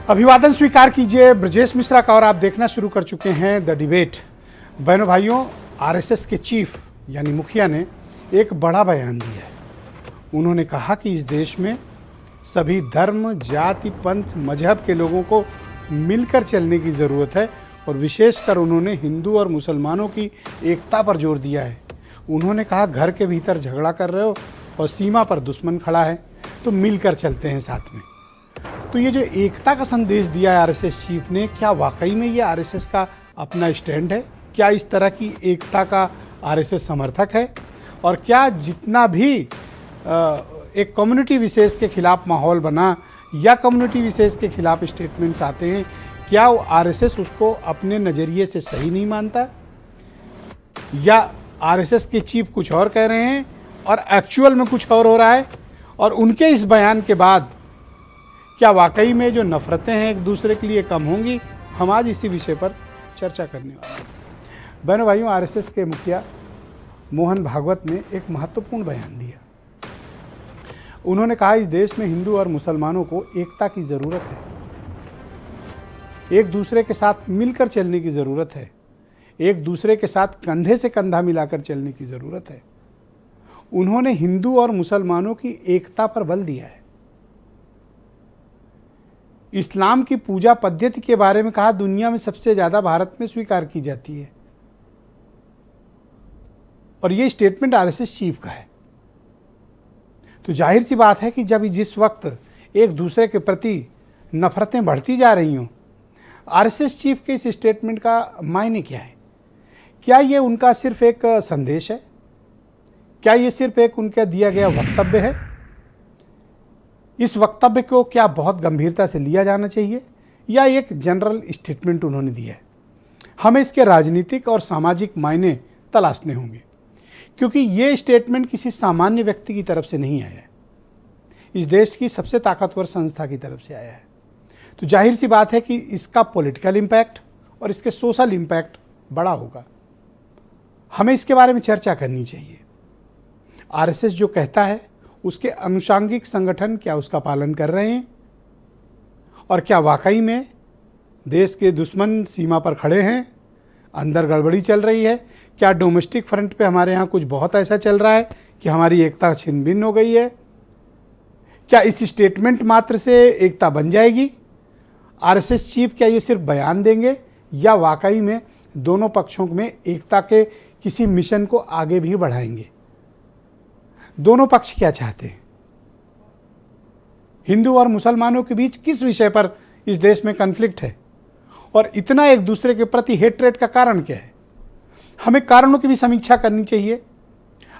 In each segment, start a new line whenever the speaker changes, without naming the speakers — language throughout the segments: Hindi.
अभिवादन स्वीकार कीजिए ब्रजेश मिश्रा का और आप देखना शुरू कर चुके हैं द डिबेट। बहनों भाइयों, आरएसएस के चीफ यानी मुखिया ने एक बड़ा बयान दिया है। उन्होंने कहा कि इस देश में सभी धर्म, जाति, पंथ, मजहब के लोगों को मिलकर चलने की ज़रूरत है और विशेषकर उन्होंने हिंदू और मुसलमानों की एकता पर जोर दिया है। उन्होंने कहा, घर के भीतर झगड़ा कर रहे हो और सीमा पर दुश्मन खड़ा है तो मिलकर चलते हैं साथ में। तो ये जो एकता का संदेश दिया है आरएसएस चीफ ने, क्या वाकई में ये आरएसएस का अपना स्टैंड है? क्या इस तरह की एकता का आरएसएस समर्थक है? और क्या जितना भी एक कम्युनिटी विशेष के खिलाफ माहौल बना या कम्युनिटी विशेष के खिलाफ स्टेटमेंट्स आते हैं, क्या वो आरएसएस उसको अपने नज़रिए से सही नहीं मानता, या आरएसएस के चीफ कुछ और कह रहे हैं और एक्चुअल में कुछ और हो रहा है? और उनके इस बयान के बाद क्या वाकई में जो नफरतें हैं एक दूसरे के लिए कम होंगी? हम आज इसी विषय पर चर्चा करने वाले हैं। बहनों भाइयों, आरएसएस के मुखिया मोहन भागवत ने एक महत्वपूर्ण बयान दिया। उन्होंने कहा, इस देश में हिंदू और मुसलमानों को एकता की ज़रूरत है, एक दूसरे के साथ मिलकर चलने की ज़रूरत है, एक दूसरे के साथ कंधे से कंधा मिलाकर चलने की ज़रूरत है। उन्होंने हिंदू और मुसलमानों की एकता पर बल दिया है। इस्लाम की पूजा पद्धति के बारे में कहा, दुनिया में सबसे ज़्यादा भारत में स्वीकार की जाती है। और ये स्टेटमेंट आरएसएस चीफ का है। तो जाहिर सी बात है कि जब जिस वक्त एक दूसरे के प्रति नफरतें बढ़ती जा रही हों, आरएसएस चीफ के इस स्टेटमेंट का मायने क्या है? क्या ये उनका सिर्फ एक संदेश है? क्या ये सिर्फ एक उनका दिया गया वक्तव्य है? इस वक्तव्य को क्या बहुत गंभीरता से लिया जाना चाहिए, या एक जनरल स्टेटमेंट उन्होंने दिया है? हमें इसके राजनीतिक और सामाजिक मायने तलाशने होंगे, क्योंकि ये स्टेटमेंट किसी सामान्य व्यक्ति की तरफ से नहीं आया है, इस देश की सबसे ताकतवर संस्था की तरफ से आया है। तो जाहिर सी बात है कि इसका पॉलिटिकल इम्पैक्ट और इसके सोशल इम्पैक्ट बड़ा होगा। हमें इसके बारे में चर्चा करनी चाहिए। आरएसएस जो कहता है, उसके अनुषांगिक संगठन क्या उसका पालन कर रहे हैं? और क्या वाकई में देश के दुश्मन सीमा पर खड़े हैं? अंदर गड़बड़ी चल रही है? क्या डोमेस्टिक फ्रंट पे हमारे यहाँ कुछ बहुत ऐसा चल रहा है कि हमारी एकता छिन्न भिन्न हो गई है? क्या इस स्टेटमेंट मात्र से एकता बन जाएगी? आरएसएस चीफ क्या ये सिर्फ बयान देंगे, या वाकई में दोनों पक्षों में एकता के किसी मिशन को आगे भी बढ़ाएंगे? दोनों पक्ष क्या चाहते हैं? हिंदू और मुसलमानों के बीच किस विषय पर इस देश में कॉन्फ्लिक्ट है? और इतना एक दूसरे के प्रति हेट्रेट का कारण क्या है? हमें कारणों की भी समीक्षा करनी चाहिए।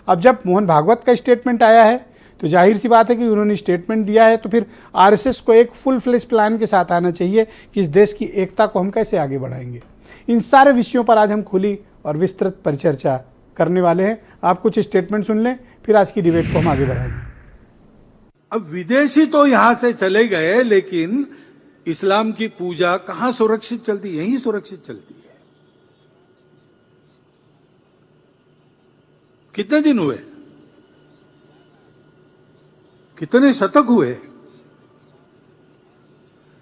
अब जब मोहन भागवत का स्टेटमेंट आया है, तो जाहिर सी बात है कि उन्होंने स्टेटमेंट दिया है, तो फिर आरएसएस को एक फुल फ्लेश प्लान के साथ आना चाहिए कि इस देश की एकता को हम कैसे आगे बढ़ाएंगे। इन सारे विषयों पर आज हम खुली और विस्तृत परिचर्चा करने वाले हैं। आप कुछ स्टेटमेंट सुन लें, फिर आज की डिबेट को हम आगे बढ़ाएंगे।
अब विदेशी तो यहां से चले गए, लेकिन इस्लाम की पूजा कहां सुरक्षित चलती है? यहीं सुरक्षित चलती है। कितने दिन हुए? कितने शतक हुए?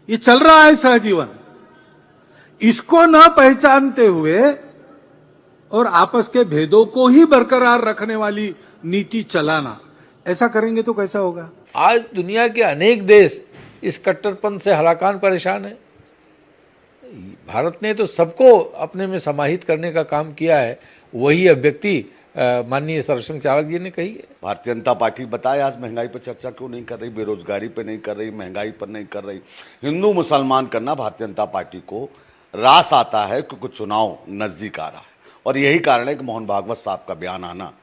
ये चल रहा है सहजीवन। इसको ना पहचानते हुए और आपस के भेदों को ही बरकरार रखने वाली नीति चलाना, ऐसा करेंगे तो कैसा होगा?
आज दुनिया के अनेक देश इस कट्टरपंथ से हलाकान परेशान है। भारत ने तो सबको अपने में समाहित करने का काम किया है। वही अभिव्यक्ति माननीय सरसंघ चालक जी ने कही है।
भारतीय जनता पार्टी बताए आज महंगाई पर चर्चा क्यों नहीं कर रही, बेरोजगारी पर नहीं कर रही, महंगाई पर नहीं कर रही। हिंदू मुसलमान करना भारतीय जनता पार्टी को रास आता है, क्योंकि चुनाव नजदीक आ रहा है। और यही कारण है कि मोहन भागवत साहब का बयान आना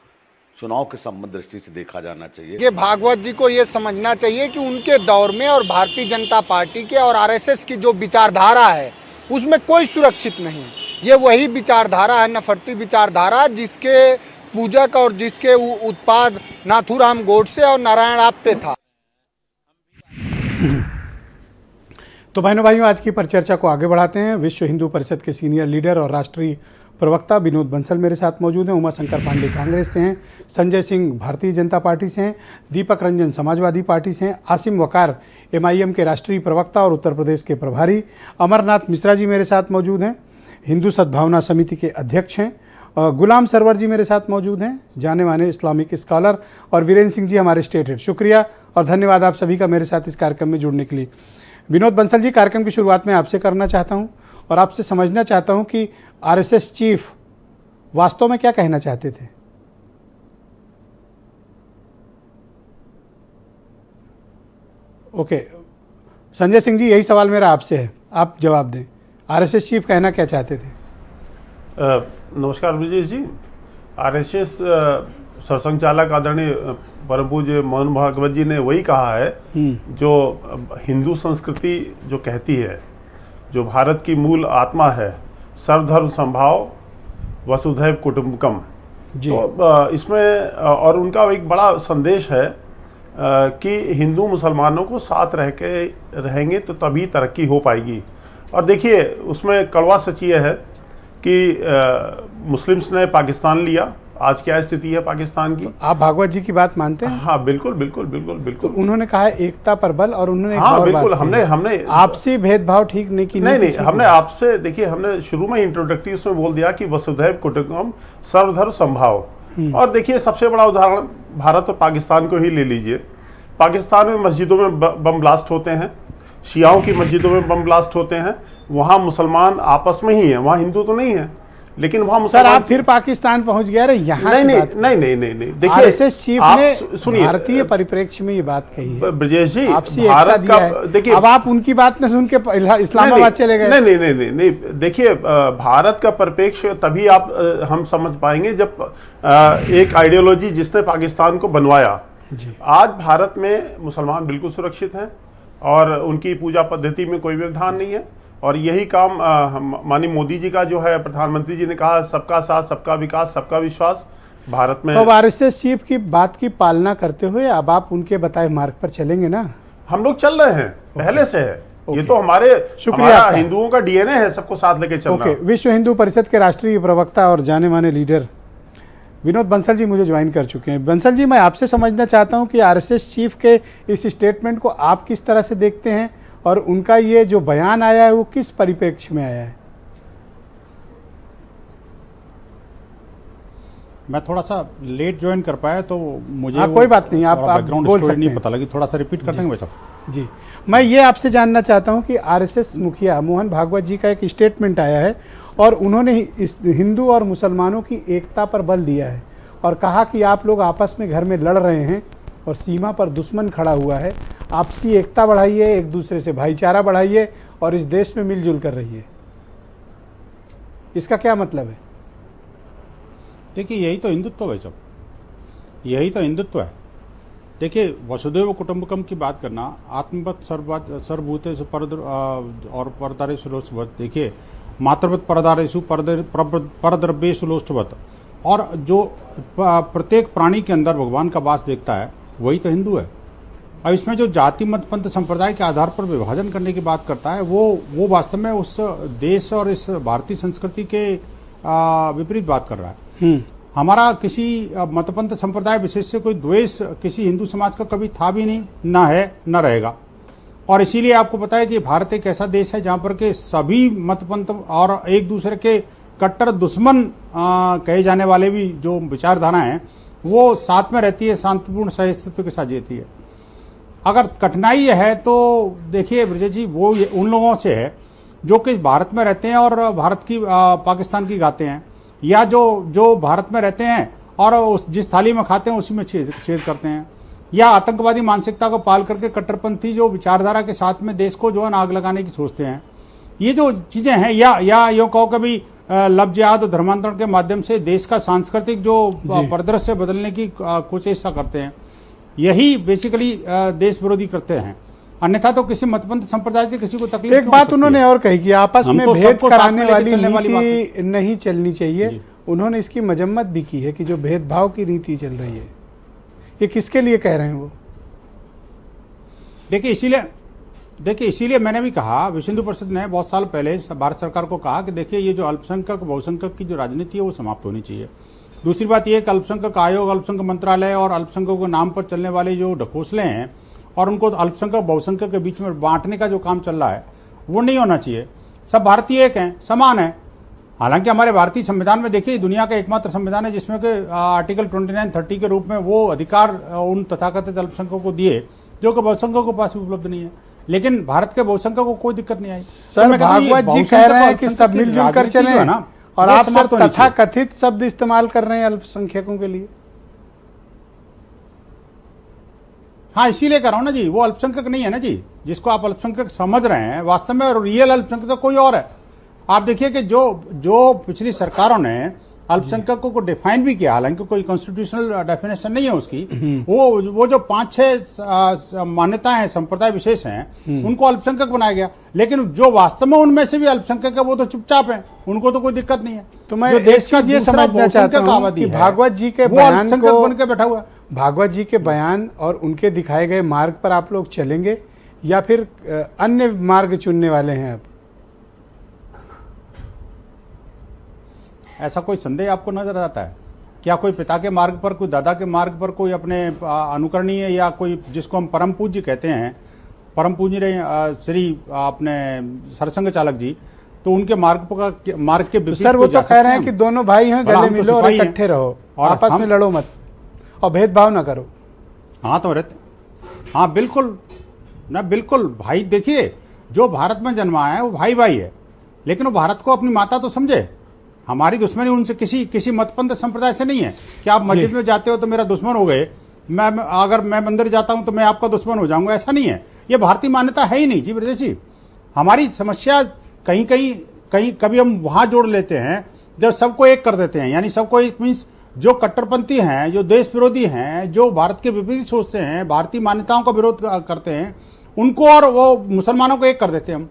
चुनाव के संबंध दृष्टि से देखा जाना चाहिए।
ये भागवत जी को ये समझना चाहिए कि उनके दौर में और भारतीय जनता पार्टी के और आरएसएस की जो विचारधारा है, उसमें कोई सुरक्षित नहीं। ये वही विचारधारा है, नफरती विचारधारा, जिसके पूजक और जिसके उत्पाद नाथूराम गोडसे और नारायण आप्टे था।
तो बहनों भाइयों, आज की परिचर्चा को आगे बढ़ाते हैं। विश्व हिंदू परिषद के सीनियर लीडर और राष्ट्रीय प्रवक्ता विनोद बंसल मेरे साथ मौजूद हैं, उमाशंकर पांडे कांग्रेस से हैं, संजय सिंह भारतीय जनता पार्टी से हैं, दीपक रंजन समाजवादी पार्टी से हैं, आसिम वकार MIM के राष्ट्रीय प्रवक्ता और उत्तर प्रदेश के प्रभारी, अमरनाथ मिश्रा जी मेरे साथ मौजूद हैं, हिंदू सद्भावना समिति के अध्यक्ष हैं, गुलाम सरवर जी मेरे साथ मौजूद हैं, जाने माने इस्लामिक स्कॉलर, और वीरेंद्र सिंह जी हमारे स्टेट हेड। शुक्रिया और धन्यवाद आप सभी का मेरे साथ इस कार्यक्रम में जुड़ने के लिए। विनोद बंसल जी, कार्यक्रम की शुरुआत में आपसे करना चाहता हूं और आपसे समझना चाहता हूं कि RSS चीफ वास्तव में क्या कहना चाहते थे। ओके, संजय सिंह जी, यही सवाल मेरा आपसे है, आप जवाब दें। RSS चीफ कहना क्या चाहते थे?
नमस्कार ब्रजेश जी। RSS सरसंघ चालक आदरणीय परम पूज्य मोहन भागवत जी ने वही कहा है जो हिंदू संस्कृति जो कहती है, जो भारत की मूल आत्मा है, सर्वधर्म समभाव वसुधैव कुटुंबकम। तो इसमें और उनका एक बड़ा संदेश है कि हिंदू मुसलमानों को साथ रह के रहेंगे तो तभी तरक्की हो पाएगी। और देखिए, उसमें कड़वा सच ये है कि मुस्लिम्स ने पाकिस्तान लिया, आज क्या स्थिति है पाकिस्तान की।
आप भागवत जी की बात मानते हैं?
हाँ, बिल्कुल बिल्कुल बिल्कुल बिल्कुल।
तो उन्होंने कहा एकता पर बल, और उन्होंने एक
हाँ
और
बिल्कुल,
बात
हमने
आपसी भेदभाव ठीक नहीं की।
नहीं, हमने आपसे, देखिए, हमने शुरू में इंट्रोडक्टिव में बोल दिया कि वसुधैव कुटुंबकम सर्वधर्म समभाव। और देखिए, सबसे बड़ा उदाहरण भारत और पाकिस्तान को ही ले लीजिए। पाकिस्तान में मस्जिदों में बम ब्लास्ट होते हैं, शियाओं की मस्जिदों में बम ब्लास्ट होते हैं, वहाँ मुसलमान आपस में ही है, वहाँ हिंदू तो नहीं है, लेकिन वहाँ
सर आप फिर पाकिस्तान पहुंच गया रे। यहाँ
नहीं, देखिए,
RSS चीफ ने भारतीय परिप्रेक्ष्य में ये बात कही है।
ब्रजेश जी,
आपसी एकता दिया है। देखिए, अब आप उनकी बात न सुन के इस्लामाबाद चले गए।
नहीं, देखिए, भारत का परिप्रेक्ष्य तभी हम समझ पाएंगे जब एक आइडियोलॉजी जिसने पाकिस्तान को बनवाया। आज भारत में मुसलमान बिल्कुल सुरक्षित हैं और उनकी पूजा पद्धति में कोई व्यवधान नहीं है। और यही काम माननीय मोदी जी का जो है, प्रधानमंत्री जी ने कहा, सबका साथ, सबका विकास, सबका विश्वास भारत में।
तो RSS चीफ की बात की पालना करते हुए अब आप उनके बताए मार्ग पर चलेंगे ना?
हम लोग चल रहे हैं, पहले से है। ये तो हमारे हिंदुओं का DNA है, सबको साथ लेके चलना।
विश्व हिंदू परिषद के राष्ट्रीय प्रवक्ता और जाने माने लीडर विनोद बंसल जी मुझे ज्वाइन कर चुके हैं। बंसल जी, मैं आपसे समझना चाहता हूं कि RSS चीफ के इस स्टेटमेंट को आप किस तरह से देखते हैं और उनका ये जो बयान आया है वो किस परिप्रेक्ष्य में आया है?
मैं थोड़ा सा लेट ज्वाइन कर पाया तो मुझे
कोई बात नहीं, आप बोल सकते हैं।
नहीं पता लगी, थोड़ा सा रिपीट कर देंगे भाई साहब?
जी, मैं ये आपसे जानना चाहता हूं कि RSS मुखिया मोहन भागवत जी का एक स्टेटमेंट आया है और उन्होंने इस हिंदू और मुसलमानों की एकता पर बल दिया है और कहा कि आप लोग आपस में घर में लड़ रहे हैं और सीमा पर दुश्मन खड़ा हुआ है, आपसी एकता बढ़ाइए, एक दूसरे से भाईचारा बढ़ाइए और इस देश में मिलजुल कर रहिए। इसका क्या मतलब है?
देखिए, यही तो हिंदुत्व है सब, यही तो हिंदुत्व है। देखिए, वसुधैव कुटुंबकम की बात करना, आत्मवत सर्वभूतेषु और परदारेषु लोष्टवत्। देखिए, मातृवत परदारेषु परद्रव्येषु लोष्टवत्। और जो प्रत्येक प्राणी के अंदर भगवान का वास देखता है, वही तो हिंदू है। अब इसमें जो जाति मत पंथ संप्रदाय के आधार पर विभाजन करने की बात करता है, वो वास्तव में उस देश और इस भारतीय संस्कृति के विपरीत बात कर रहा है। हमारा किसी मतपंथ संप्रदाय विशेष से कोई द्वेष किसी हिंदू समाज का कभी था भी नहीं, ना है, ना रहेगा। और इसीलिए आपको पता है कि भारत एक ऐसा देश है जहां पर के सभी मतपंथ और एक दूसरे के कट्टर दुश्मन कहे जाने वाले भी जो विचारधारा हैं, वो साथ में रहती है, शांतिपूर्ण सहिष्णुता के साथ जीती है। अगर कठिनाई है तो देखिए ब्रजेश जी, वो उन लोगों से है जो कि भारत में रहते हैं और भारत की पाकिस्तान की गाते हैं, या जो भारत में रहते हैं और जिस थाली में खाते हैं उसी में छेद करते हैं, या आतंकवादी मानसिकता को पाल करके कट्टरपंथी जो विचारधारा के साथ में देश को जो है आग लगाने की सोचते हैं। ये जो चीजें हैं, या यूँ कहो कभी लव जिहाद और धर्मांतरण के माध्यम से देश का सांस्कृतिक जो परिदृश्य बदलने की कोशिश करते हैं, यही बेसिकली देश विरोधी करते हैं। अन्यथा तो किसी मतपंथ संप्रदाय से किसी को तकलीफ।
एक बात उन्होंने और कही कि आपस में भेद कराने वाली नीति नहीं चलनी चाहिए। उन्होंने इसकी मजम्मत भी की है कि जो भेदभाव की नीति चल रही है, ये किसके लिए कह रहे हैं वो?
देखिए, देखिए इसीलिए मैंने भी कहा, विश्व हिंदू परिषद ने बहुत साल पहले भारत सरकार को कहा कि देखिए ये जो अल्पसंख्यक बहुसंख्यक की जो राजनीति है वो समाप्त होनी चाहिए। दूसरी बात ये कि अल्पसंख्यक आयोग, अल्पसंख्यक मंत्रालय और अल्पसंख्यकों के नाम पर चलने वाले जो ढकोसले हैं और उनको अल्पसंख्यक बहुसंख्यक के बीच में बांटने का जो काम चल रहा है वो नहीं होना चाहिए। सब भारतीय एक हैं, समान हैं। हालांकि हमारे भारतीय संविधान में देखिए दुनिया का एकमात्र संविधान है जिसमें कि आर्टिकल 29-30 के रूप में वो अधिकार उन तथाकथित अल्पसंख्यकों को दिए जो कि बहुसंख्यकों के पास उपलब्ध नहीं है। लेकिन भारत के बहुसंख्यकों को कोई दिक्कत नहीं आई।
सर भागवत जी कह रहे हैं कि सब मिलजुल कर चले और आप सर तथाकथित शब्द इस्तेमाल कर रहे हैं अल्पसंख्यकों के लिए।
हाँ इसीलिए कह रहा हूं ना जी, वो अल्पसंख्यक नहीं है ना जी, जिसको आप अल्पसंख्यक समझ रहे हैं वास्तव में रियल अल्पसंख्यक कोई और है। आप देखिए कि जो पिछली सरकारों ने अल्पसंख्यकों को डिफाइन भी किया, हालांकि कोई कॉन्स्टिट्यूशनल डेफिनेशन नहीं है उसकी, वो जो 5-6 मान्यताएं हैं, संप्रदाय विशेष हैं, उनको अल्पसंख्यक बनाया गया। लेकिन जो वास्तव में उनमें से भी अल्पसंख्यक है वो तो चुपचाप है, उनको तो कोई दिक्कत नहीं है।
तो मैं एक चीज ये समझना चाहता हूं कि भागवत जी के बयान को
बन के बैठा हुआ,
भागवत जी के बयान और उनके दिखाए गए मार्ग पर आप लोग चलेंगे या फिर अन्य मार्ग चुनने वाले हैं? अब
ऐसा कोई संदेह आपको नजर आता है क्या? कोई पिता के मार्ग पर, कोई दादा के मार्ग पर, कोई अपने अनुकरणीय या कोई जिसको हम परम पूज्य कहते हैं, परम पूज्य श्री अपने सरसंघ चालक जी, तो उनके मार्ग के विपरीत
सर वो तो कह रहे हैं कि दोनों भाई हैं, गले मिलो और इकट्ठे रहो, आपस में लड़ो मत और भेदभाव ना करो।
हाँ तो रहते, हाँ बिल्कुल ना, बिल्कुल भाई। देखिए जो भारत में जन्मा है वो भाई भाई है, लेकिन वो भारत को अपनी माता तो समझे। हमारी दुश्मनी उनसे किसी मतपंथ संप्रदाय से नहीं है कि आप मस्जिद में जाते हो तो मेरा दुश्मन हो गए, अगर मैं मंदिर जाता हूं तो मैं आपका दुश्मन हो जाऊंगा, ऐसा नहीं है। ये भारतीय मान्यता है ही नहीं जी ब्रजेश जी। हमारी समस्या कहीं कभी हम वहां जोड़ लेते हैं जब सबको एक कर देते हैं, यानी सबको एक मीन्स जो कट्टरपंथी हैं, जो देश विरोधी हैं, जो भारत के विपरीत सोचते हैं, भारतीय मान्यताओं का विरोध करते हैं, उनको और वो मुसलमानों को एक कर देते हैं हम।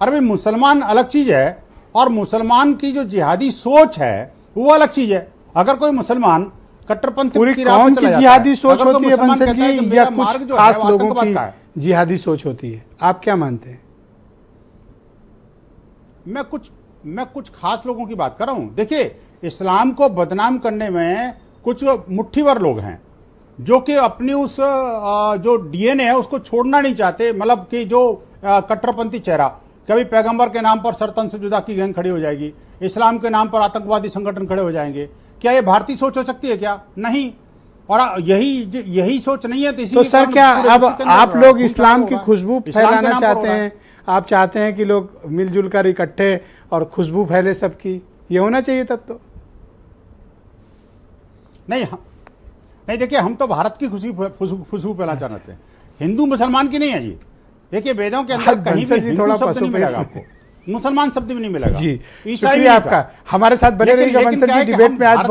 अरे भाई मुसलमान अलग चीज है और मुसलमान की जो जिहादी सोच है वो अलग चीज है। अगर कोई मुसलमान कट्टरपंथी
पूरी कौम की जिहादी सोच होती है बंसल जी, या कुछ खास लोगों की जिहादी सोच होती है? आप क्या मानते हैं?
मैं कुछ खास लोगों की बात कर रहा हूं। देखिए इस्लाम को बदनाम करने में कुछ मुट्ठीभर लोग हैं जो कि अपनी उस जो डीएनए है उसको छोड़ना नहीं चाहते। मतलब कि जो कट्टरपंथी चेहरा, कभी पैगंबर के नाम पर सरतन से जुदा की गैंग खड़ी हो जाएगी, इस्लाम के नाम पर आतंकवादी संगठन खड़े हो जाएंगे। क्या ये भारतीय सोच हो सकती है? क्या नहीं। और यही सोच नहीं है
तो सर क्या अब आप लोग इस्लाम की खुशबू फैलाना चाहते हैं? आप चाहते हैं कि लोग मिलजुल कर इकट्ठे और खुशबू फैले सबकी? ये होना चाहिए तब तो।
नहीं देखिए हम तो भारत की खुशबू फैलाना चाहते हैं, हिंदू मुसलमान की नहीं है जी। देखिए वेदों के अंदर कहीं भी हिंदू शब्द नहीं मिलेगा आपको, मुसलमान शब्द भी नहीं मिलेगा
जी। शुक्रिया आपका, हमारे साथ बने रहिएगा बंसल जी। डिबेट में आज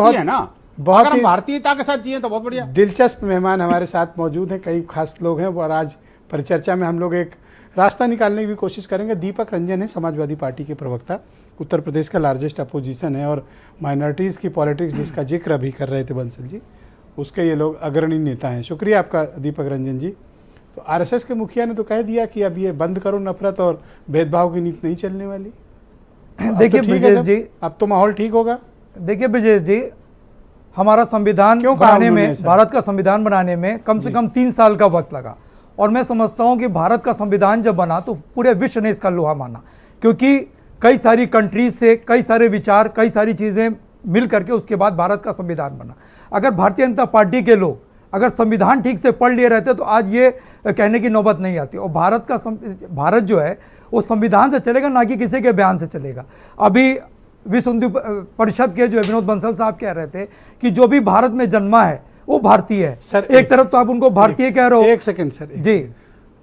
बहुत ही
भारतीयता के साथ जिए तो बहुत बढ़िया।
दिलचस्प मेहमान हमारे साथ मौजूद हैं, कई खास लोग हैं और आज परिचर्चा में हम लोग एक रास्ता निकालने की भी कोशिश करेंगे। दीपक रंजन है समाजवादी पार्टी के प्रवक्ता, उत्तर प्रदेश का लार्जेस्ट अपोजिशन है और माइनॉरिटीज़ की पॉलिटिक्स जिसका जिक्र अभी कर रहे थे बंसल जी, उसके ये लोग अग्रणी नेता हैं। शुक्रिया आपका दीपक रंजन जी। तो आरएसएस के मुखिया ने तो कह दिया कि अब ये बंद करो, नफरत और भेदभाव की नीति नहीं चलने वाली।
देखिए ब्रजेश जी,
अब तो माहौल ठीक होगा।
देखिए ब्रजेश जी, हमारा संविधान बनाने में, भारत का संविधान बनाने में कम से कम 3 साल का वक्त लगा और मैं समझता हूं कि भारत का संविधान जब बना तो पूरे विश्व ने इसका लोहा माना, क्योंकि कई सारी कंट्रीज से कई सारे विचार, कई सारी चीज़ें मिल करके उसके बाद भारत का संविधान बना। अगर भारतीय जनता पार्टी के लोग अगर संविधान ठीक से पढ़ लिए रहते तो आज ये कहने की नौबत नहीं आती। और भारत जो है वो संविधान से चलेगा, ना कि किसी के बयान से चलेगा। अभी विश्व हिंदू परिषद के जो विनोद बंसल साहब कह रहे थे कि जो भी भारत में जन्मा है वो भारतीय है।
सर
एक तरफ तो आप उनको भारतीय कह रहे हो।
एक सेकंड सर जी,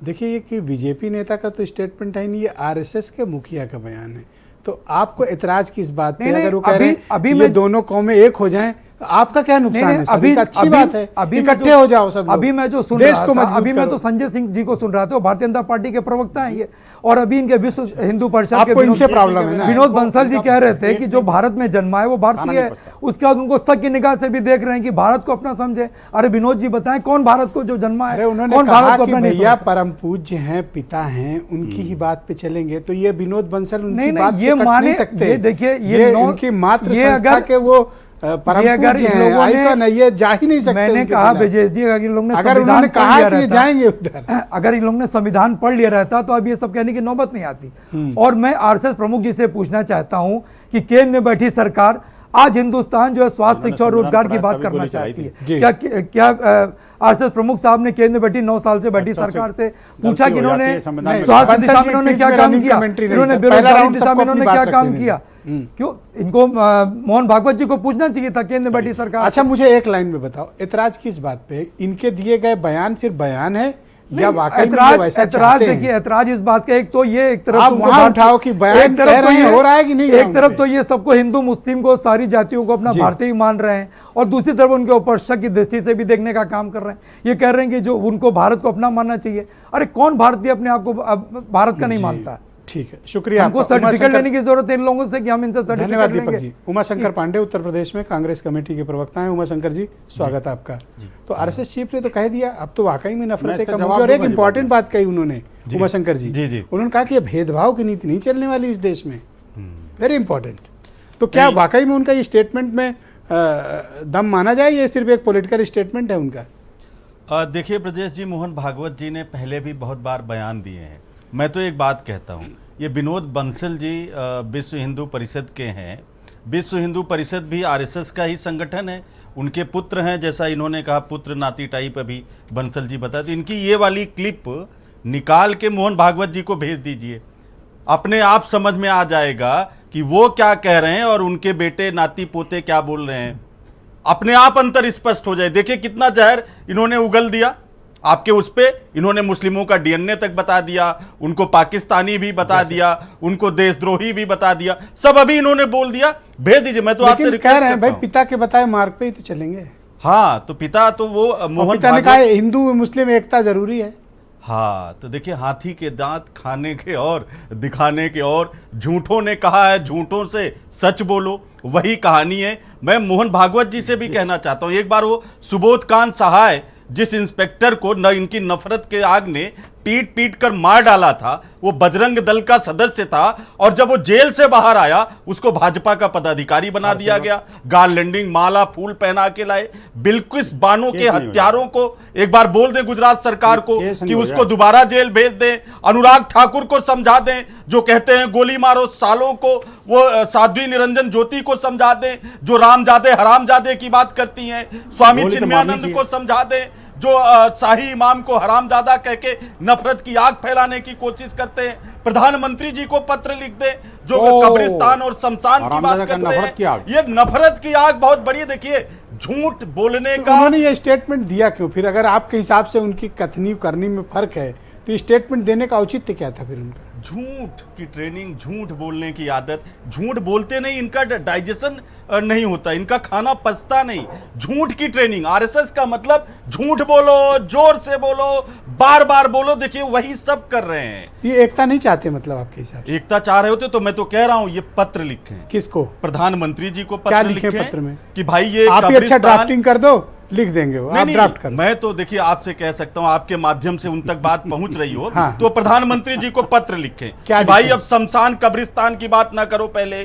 देखिए ये कि बीजेपी नेता का तो स्टेटमेंट है नहीं, ये आरएसएस के मुखिया का बयान है। तो आपको एतराज किस बात पे? अगर वो कह रहे हैं अभी ये दोनों कौमें एक हो जाएं, आपका क्या नुकसान है?
अभी
सभी का अच्छी बात है, इकट्ठे हो जाओ सब लोग।
अभी मैं जो सुन
देश
रहा
को
था,
मजबूत
अभी मैं
करो।
तो संजय सिंह जी को सुन रहा था, वो भारतीय जनता पार्टी के प्रवक्ता हैं ये, और अभी इनके विश्व हिंदू परिषद
आपको
के
इनसे प्रॉब्लम है ना?
विनोद बंसल जी कह रहे थे कि जो भारत में जन्मा है वो भारतीय है, उसके बाद उनको शक की निगाह से भी देख रहे हैं कि भारत को अपना समझे। अरे विनोद जी बताएं, कौन भारत को जो जन्मा है,
अरे उन्होंने
कौन
कहा
भारत को
कि
अपना नहीं
भैया
समझता?
परम पूज्य हैं, पिता हैं, उनकी ही बात पे चलेंगे, तो ये विनोद बंसल उनकी
नहीं,
बात
ये
से कट
माने-
नहीं सकते।
ये देखिए, ये नौ-
उनकी मात्र
ये
संस्था
अगर-
के वो परम
अगर
पूज्य
इन
हैं,
लोगों ने-
आइकॉन है, ये जा ही नहीं सकते।
मैंने
उनके
कहा
खिलाफ।
ब्रजेश जी, अगर इन लोगों ने
अगर
संविधान
उन्होंने
पढ़
कहा
लिया
कि ये
रहता-
जाएंगे उधर,
अगर इन लोगों ने संविधान पढ़ लिया रहता तो अब ये सब कहने की नौबत नहीं आती। और मैं आरएसएस प्रमुख जी से पूछना चाहता हूं कि केंद्र में बैठी सरकार आज हिंदुस्तान जो है स्वास्थ्य, शिक्षा और रोजगार की बात करना चाहती है। क्या आरएसएस प्रमुख साहब ने केंद्र में बैठी 9 साल से बैठी सरकार से पूछा कि इन्होंने स्वास्थ्य दिशा में इन्होंने क्या काम किया, इन्होंने बेरोजगारी दिशा में इन्होंने क्या काम किया? क्यों इनको मोहन भागवत जी को पूछना चाहिए था केंद्र में बैठी सरकार।
अच्छा मुझे एक लाइन में बताओ, ऐतराज किस बात पे? इनके दिए गए बयान सिर्फ बयान है या वाकई में ये वैसा चाहते हैं?
देखिए, ऐतराज इस बात का, एक तो ये एक तरफ
आप
तुमको
वहां
बात-
उठाओ कि बयान
एक तरफ
कह
तो
रहे हैं,
ये-
हो रहा है कि नहीं
एक
ग्राउंड
तरफ
पे?
तो ये सबको हिंदू मुस्लिम को सारी जातियों को अपना
जी।
भारतीय मान रहे हैं, और दूसरी तरफ उनके ऊपर शक की दृष्टि से भी देखने का काम कर रहे हैं। ये कह रहे हैं कि जो उनको भारत को अपना मानना चाहिए। अरे कौन भारतीय अपने आप को भारत का नहीं मानता है?
ठीक है, शुक्रिया
हमको
आपका।
सर्टिफिकेट
उमाशंकर-
लेने की जरूरत है इन लोगों से कि हम इनसे
धन्यवाद
सर्टिफिकेट
दीपक
लेंगे।
जी। उमाशंकर पांडे उत्तर प्रदेश में कांग्रेस कमेटी के प्रवक्ता हैं। उमाशंकर जी स्वागत है आपका। तो आरएसएस चीफ ने तो कह दिया, अब तो वाकई में नफरतें कम होगी। और एक इंपॉर्टेंट बात कही उन्होंने, उमाशंकर जी, उन्होंने कहा कि ये भेदभाव की नीति नहीं चलने वाली इस देश में। Very important. तो क्या वाकई में उनका ये स्टेटमेंट में दम माना जाए, ये सिर्फ एक पॉलिटिकल स्टेटमेंट है उनका?
देखिए ब्रजेश जी, मोहन भागवत जी ने पहले भी बहुत बार बयान दिए हैं। मैं तो एक बात कहता हूँ, ये विनोद बंसल जी विश्व हिंदू परिषद के हैं। विश्व हिंदू परिषद भी आरएसएस का ही संगठन है, उनके पुत्र हैं, जैसा इन्होंने कहा पुत्र नाती टाइप अभी बंसल जी बताया। तो इनकी ये वाली क्लिप निकाल के मोहन भागवत जी को भेज दीजिए, अपने आप समझ में आ जाएगा कि वो क्या कह रहे हैं और उनके बेटे नाती पोते क्या बोल रहे हैं। अपने आप अंतर स्पष्ट हो जाए। देखिए कितना जहर इन्होंने उगल दिया आपके उस पे। इन्होंने मुस्लिमों का डीएनए तक बता दिया, उनको पाकिस्तानी भी बता दिया, उनको देशद्रोही भी बता दिया, सब अभी इन्होंने बोल दिया। भेज दीजिए। मैं तो आपसे
लेकिन कह रहे हैं भाई पिता के बताए मार्ग पे ही तो चलेंगे।
हाँ, तो पिता तो वो मोहन
पिता ने कहा हिंदू मुस्लिम एकता जरूरी है।
हाँ, तो देखिए हाथी के दांत खाने के और दिखाने के और। झूठों ने कहा है झूठों से सच बोलो, वही कहानी है। मैं मोहन भागवत जी से भी कहना चाहता हूं, एक बार वो सुबोध कांत सहाय जिस इंस्पेक्टर को न इनकी नफरत के आग ने पीट पीट कर मार डाला था, वो बजरंग दल का सदस्य था, और जब वो जेल से बाहर आया उसको भाजपा का पदाधिकारी बना दिया गया। गार्लैंडिंग माला फूल पहना के लाए। बिल्किस बानो के हत्यारों को एक बार बोल दें गुजरात सरकार को कि उसको दोबारा जेल भेज दें। अनुराग ठाकुर को समझा दें जो कहते हैं गोली मारो सालों को, वो साध्वी निरंजन ज्योति को समझा दें जो रामजादे हरामजादे की बात करती हैं। स्वामी चिन्मयानंद को समझा दें जो शाही इमाम को हरामजादा कह के नफरत की आग फैलाने की कोशिश करते हैं। प्रधानमंत्री जी को पत्र लिख दें जो कब्रिस्तान और शमशान की बात करते हैं। ये नफरत की आग बहुत बड़ी है। देखिए झूठ बोलने का
उन्होंने ये स्टेटमेंट दिया क्यों? फिर अगर आपके हिसाब से उनकी कथनी करनी में फर्क है तो ये स्टेटमेंट देने का औचित्य क्या था फिर उनका?
झूठ की ट्रेनिंग, झूठ बोलने की आदत। झूठ बोलते नहीं, इनका डाइजेशन नहीं होता, इनका खाना पचता नहीं। झूठ की ट्रेनिंग। आरएसएस का मतलब झूठ बोलो, जोर से बोलो, बार बार बोलो। देखिए वही सब कर रहे हैं।
ये एकता नहीं चाहते मतलब आपके हिसाब से?
एकता चाह रहे होते तो मैं तो कह रहा हूं ये पत्र लिखें।
किसको?
प्रधानमंत्री जी को
क्या
पत्र
लिखें
लिखें
पत्र में
कि भाई ये
आप ही अच्छा ड्राफ्टिंग कर दो, लिख देंगे वो, आप ड्राफ्ट कर।
मैं तो देखिए आपसे कह सकता हूं, आपके माध्यम से उन तक बात पहुंच रही हो
हाँ।
तो प्रधानमंत्री जी को पत्र लिखें
क्या
कि भाई
लिखें?
अब शमशान कब्रिस्तान की बात ना करो। पहले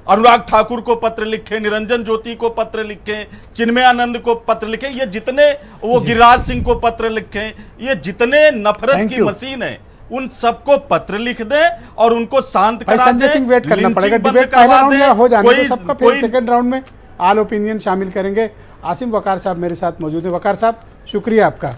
अनुराग ठाकुर को पत्र लिखें, निरंजन ज्योति को पत्र लिखें, चिन्मयानंद को पत्र लिखें, ये जितने वो गिरिराज सिंह को पत्र लिखें, ये जितने नफरत की मशीन है उन सबको पत्र लिख दें और उनको शांत करा दें।
संजय सिंह वेट करना पड़ेगा, डिबेट पहला राउंड में हो जाने दो सबका, फिर सेकंड राउंड में ऑल ओपिनियन शामिल करेंगे। आसिम वकार साहब मेरे साथ मौजूद हैं। वकार साहब शुक्रिया आपका।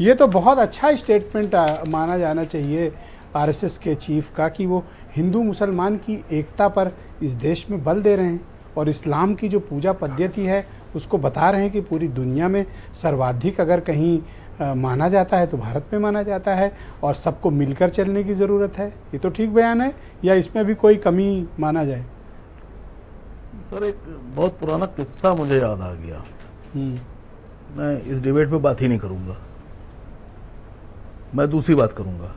ये तो बहुत अच्छा स्टेटमेंट माना जाना चाहिए आरएसएस के चीफ का कि वो हिंदू मुसलमान की एकता पर इस देश में बल दे रहे हैं और इस्लाम की जो पूजा पद्धति है उसको बता रहे हैं कि पूरी दुनिया में सर्वाधिक अगर कहीं माना जाता है तो भारत में माना जाता है और सबको मिलकर चलने की ज़रूरत है। ये तो ठीक बयान है या इसमें भी कोई कमी माना जाए?
सर एक बहुत पुराना किस्सा मुझे याद आ गया। मैं इस डिबेट पे बात ही नहीं करूंगा, मैं दूसरी बात करूंगा।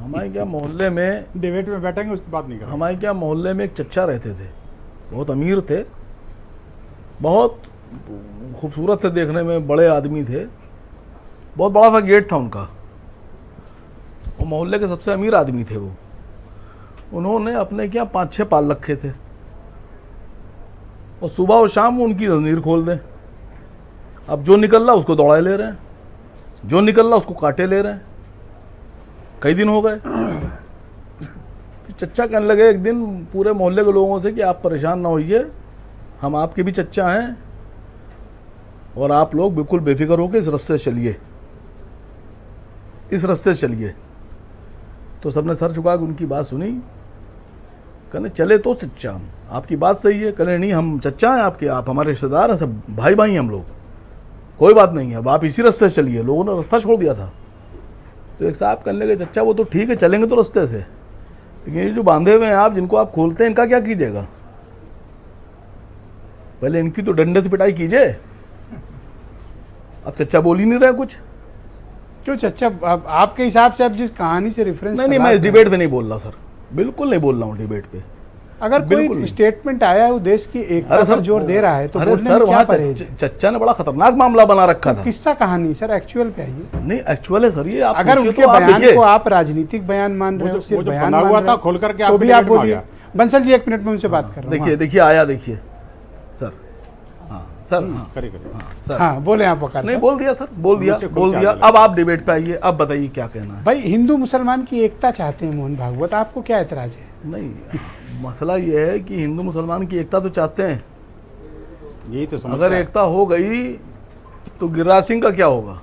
हमारे क्या मोहल्ले में,
डिबेट में बैठेंगे उसकी बात नहीं करेंगे।
हमारे क्या मोहल्ले में एक चच्चा रहते थे, बहुत अमीर थे, बहुत खूबसूरत थे देखने में, बड़े आदमी थे, बहुत बड़ा सा गेट था उनका, वो मोहल्ले के सबसे अमीर आदमी थे वो। उन्होंने अपने क्या 5-6 पाल रखे थे और सुबह और शाम उनकी जंजीर खोल दें। अब जो निकल रहा उसको दौड़ाए ले रहे हैं, जो निकल रहा उसको काटे ले रहे हैं। कई दिन हो गए। चच्चा कहने लगे एक दिन पूरे मोहल्ले के लोगों से कि आप परेशान ना होइए, हम आपके भी चच्चा हैं और आप लोग बिल्कुल बेफिक्र होकर इस रास्ते से चलिए, इस रास्ते से चलिए। तो सबने सर झुका के उनकी बात सुनी। कहने चले तो चच्चा हम, आपकी बात सही है। कहने नहीं, हम चच्चा हैं आपके, आप हमारे रिश्तेदार हैं, सब भाई भाई हैं हम लोग, कोई बात नहीं है, अब आप इसी रास्ते से चलिए। लोगों ने रास्ता छोड़ दिया था। तो एक साहब कहने लगे चच्चा वो तो ठीक है, चलेंगे तो रास्ते से, लेकिन ये जो बांधे हुए हैं आप, जिनको आप खोलते हैं, इनका क्या कीजिएगा? पहले इनकी तो डंडे से पिटाई कीजिए। अब चच्चा बोल ही नहीं रहे कुछ।
क्यों चच्चा, अब आपके हिसाब से, अब जिस कहानी से रेफरेंस,
नहीं, मैं इस डिबेट पे नहीं बोल रहा सर, बिल्कुल नहीं बोल रहा हूँ डिबेट पे।
अगर कोई स्टेटमेंट आया है वो देश की एकता पर जोर दे रहा है तो
अरे
बोलने
सर
में क्या
वहाँ
परहेज है?
चच्चा ने बड़ा खतरनाक मामला बना रखा था।
किस्सा कहानी सर, एक्चुअल पे आइए।
नहीं एक्चुअल है सर ये। आप
अगर
सोचिए
उनके
तो आप
बयान
देखिए।
को आप राजनीतिक बयान मान रहे हो, सिर्फ
जो
बयान
बना
मान
हुआ
रहे
था
हो,
खोल करके
तो
आप
भी आप
डिबेट में आ
बोलिए।
गया।
बंसल जी 1 मिनट में उनसे बात कर रहा हूँ।
देखिए आया, देखिए सर, हाँ सर, हाँ
करिए
हाँ सर,
हाँ बोले आप वकार
नहीं
साहब।
बोल दिया सर, बोल दिया,
नीचे खुल
बोल
के
दिया।
आने लगे।
अब आप डिबेट पे आइए, अब बताइए क्या कहना है।
भाई हिंदू मुसलमान की एकता चाहते हैं मोहन भागवत, आपको क्या एतराज है?
नहीं, मसला ये है कि हिंदू मुसलमान की एकता तो चाहते हैं,
यही तो समस्या
अगर
है।
एकता हो गई तो गिरिराज सिंह का क्या होगा,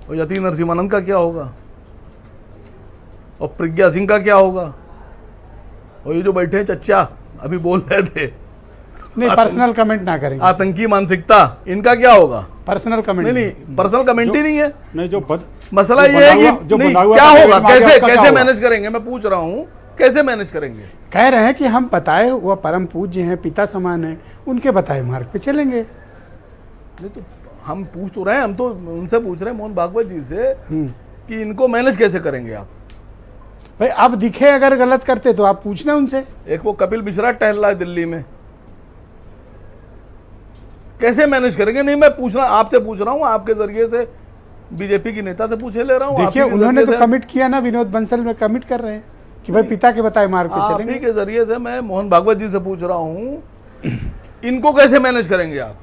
और यति नरसिम्हानंद का क्या होगा, और प्रज्ञा सिंह का क्या होगा, और ये जो बैठे हैं चच्चा अभी बोल रहे थे
नहीं, पर्सनल कमेंट ना करेंगे।
आतंकी मानसिकता, इनका क्या होगा?
पर्सनल कमेंट
नहीं, पर्सनल कमेंट ही नहीं है।
नहीं जो
मसला
जो
ये है
बना हुआ-
कि
जो
नहीं,
बना हुआ
क्या
था,
होगा,
डिबेट में आ गया,
कैसे
उसका क्या
कैसे
होगा?
मैनेज करेंगे? मैं पूछ रहा हूँ कैसे मैनेज करेंगे?
कह रहे हैं कि हम बताए वह परम पूज्य हैं, पिता समान हैं, उनके बताए मार्ग पे चलेंगे।
नहीं तो हम पूछ तो रहे हैं, हम तो उनसे पूछ रहे हैं मोहन भागवत जी से कि इनको मैनेज कैसे करेंगे आप?
भाई अब दिखे अगर गलत करते तो आप पूछना उनसे।
एक वो कपिल मिश्रा टहल रहा है दिल्ली में, कैसे मैनेज करेंगे? नहीं मैं पूछ रहा, आपसे पूछ रहा हूँ, आपके जरिए से बीजेपी की नेता से पूछे ले रहा हूँ।
देखिए
आप ही के
उन्होंने
जरिए
तो
से-
कमिट किया ना, विनोद बंसल में कमिट कर रहे हैं कि भाई पिता के बताए मार्ग पे
आप ही
चलेंगे।
के जरिए से मैं मोहन भागवत जी से पूछ रहा हूँ, इनको कैसे मैनेज करेंगे आप?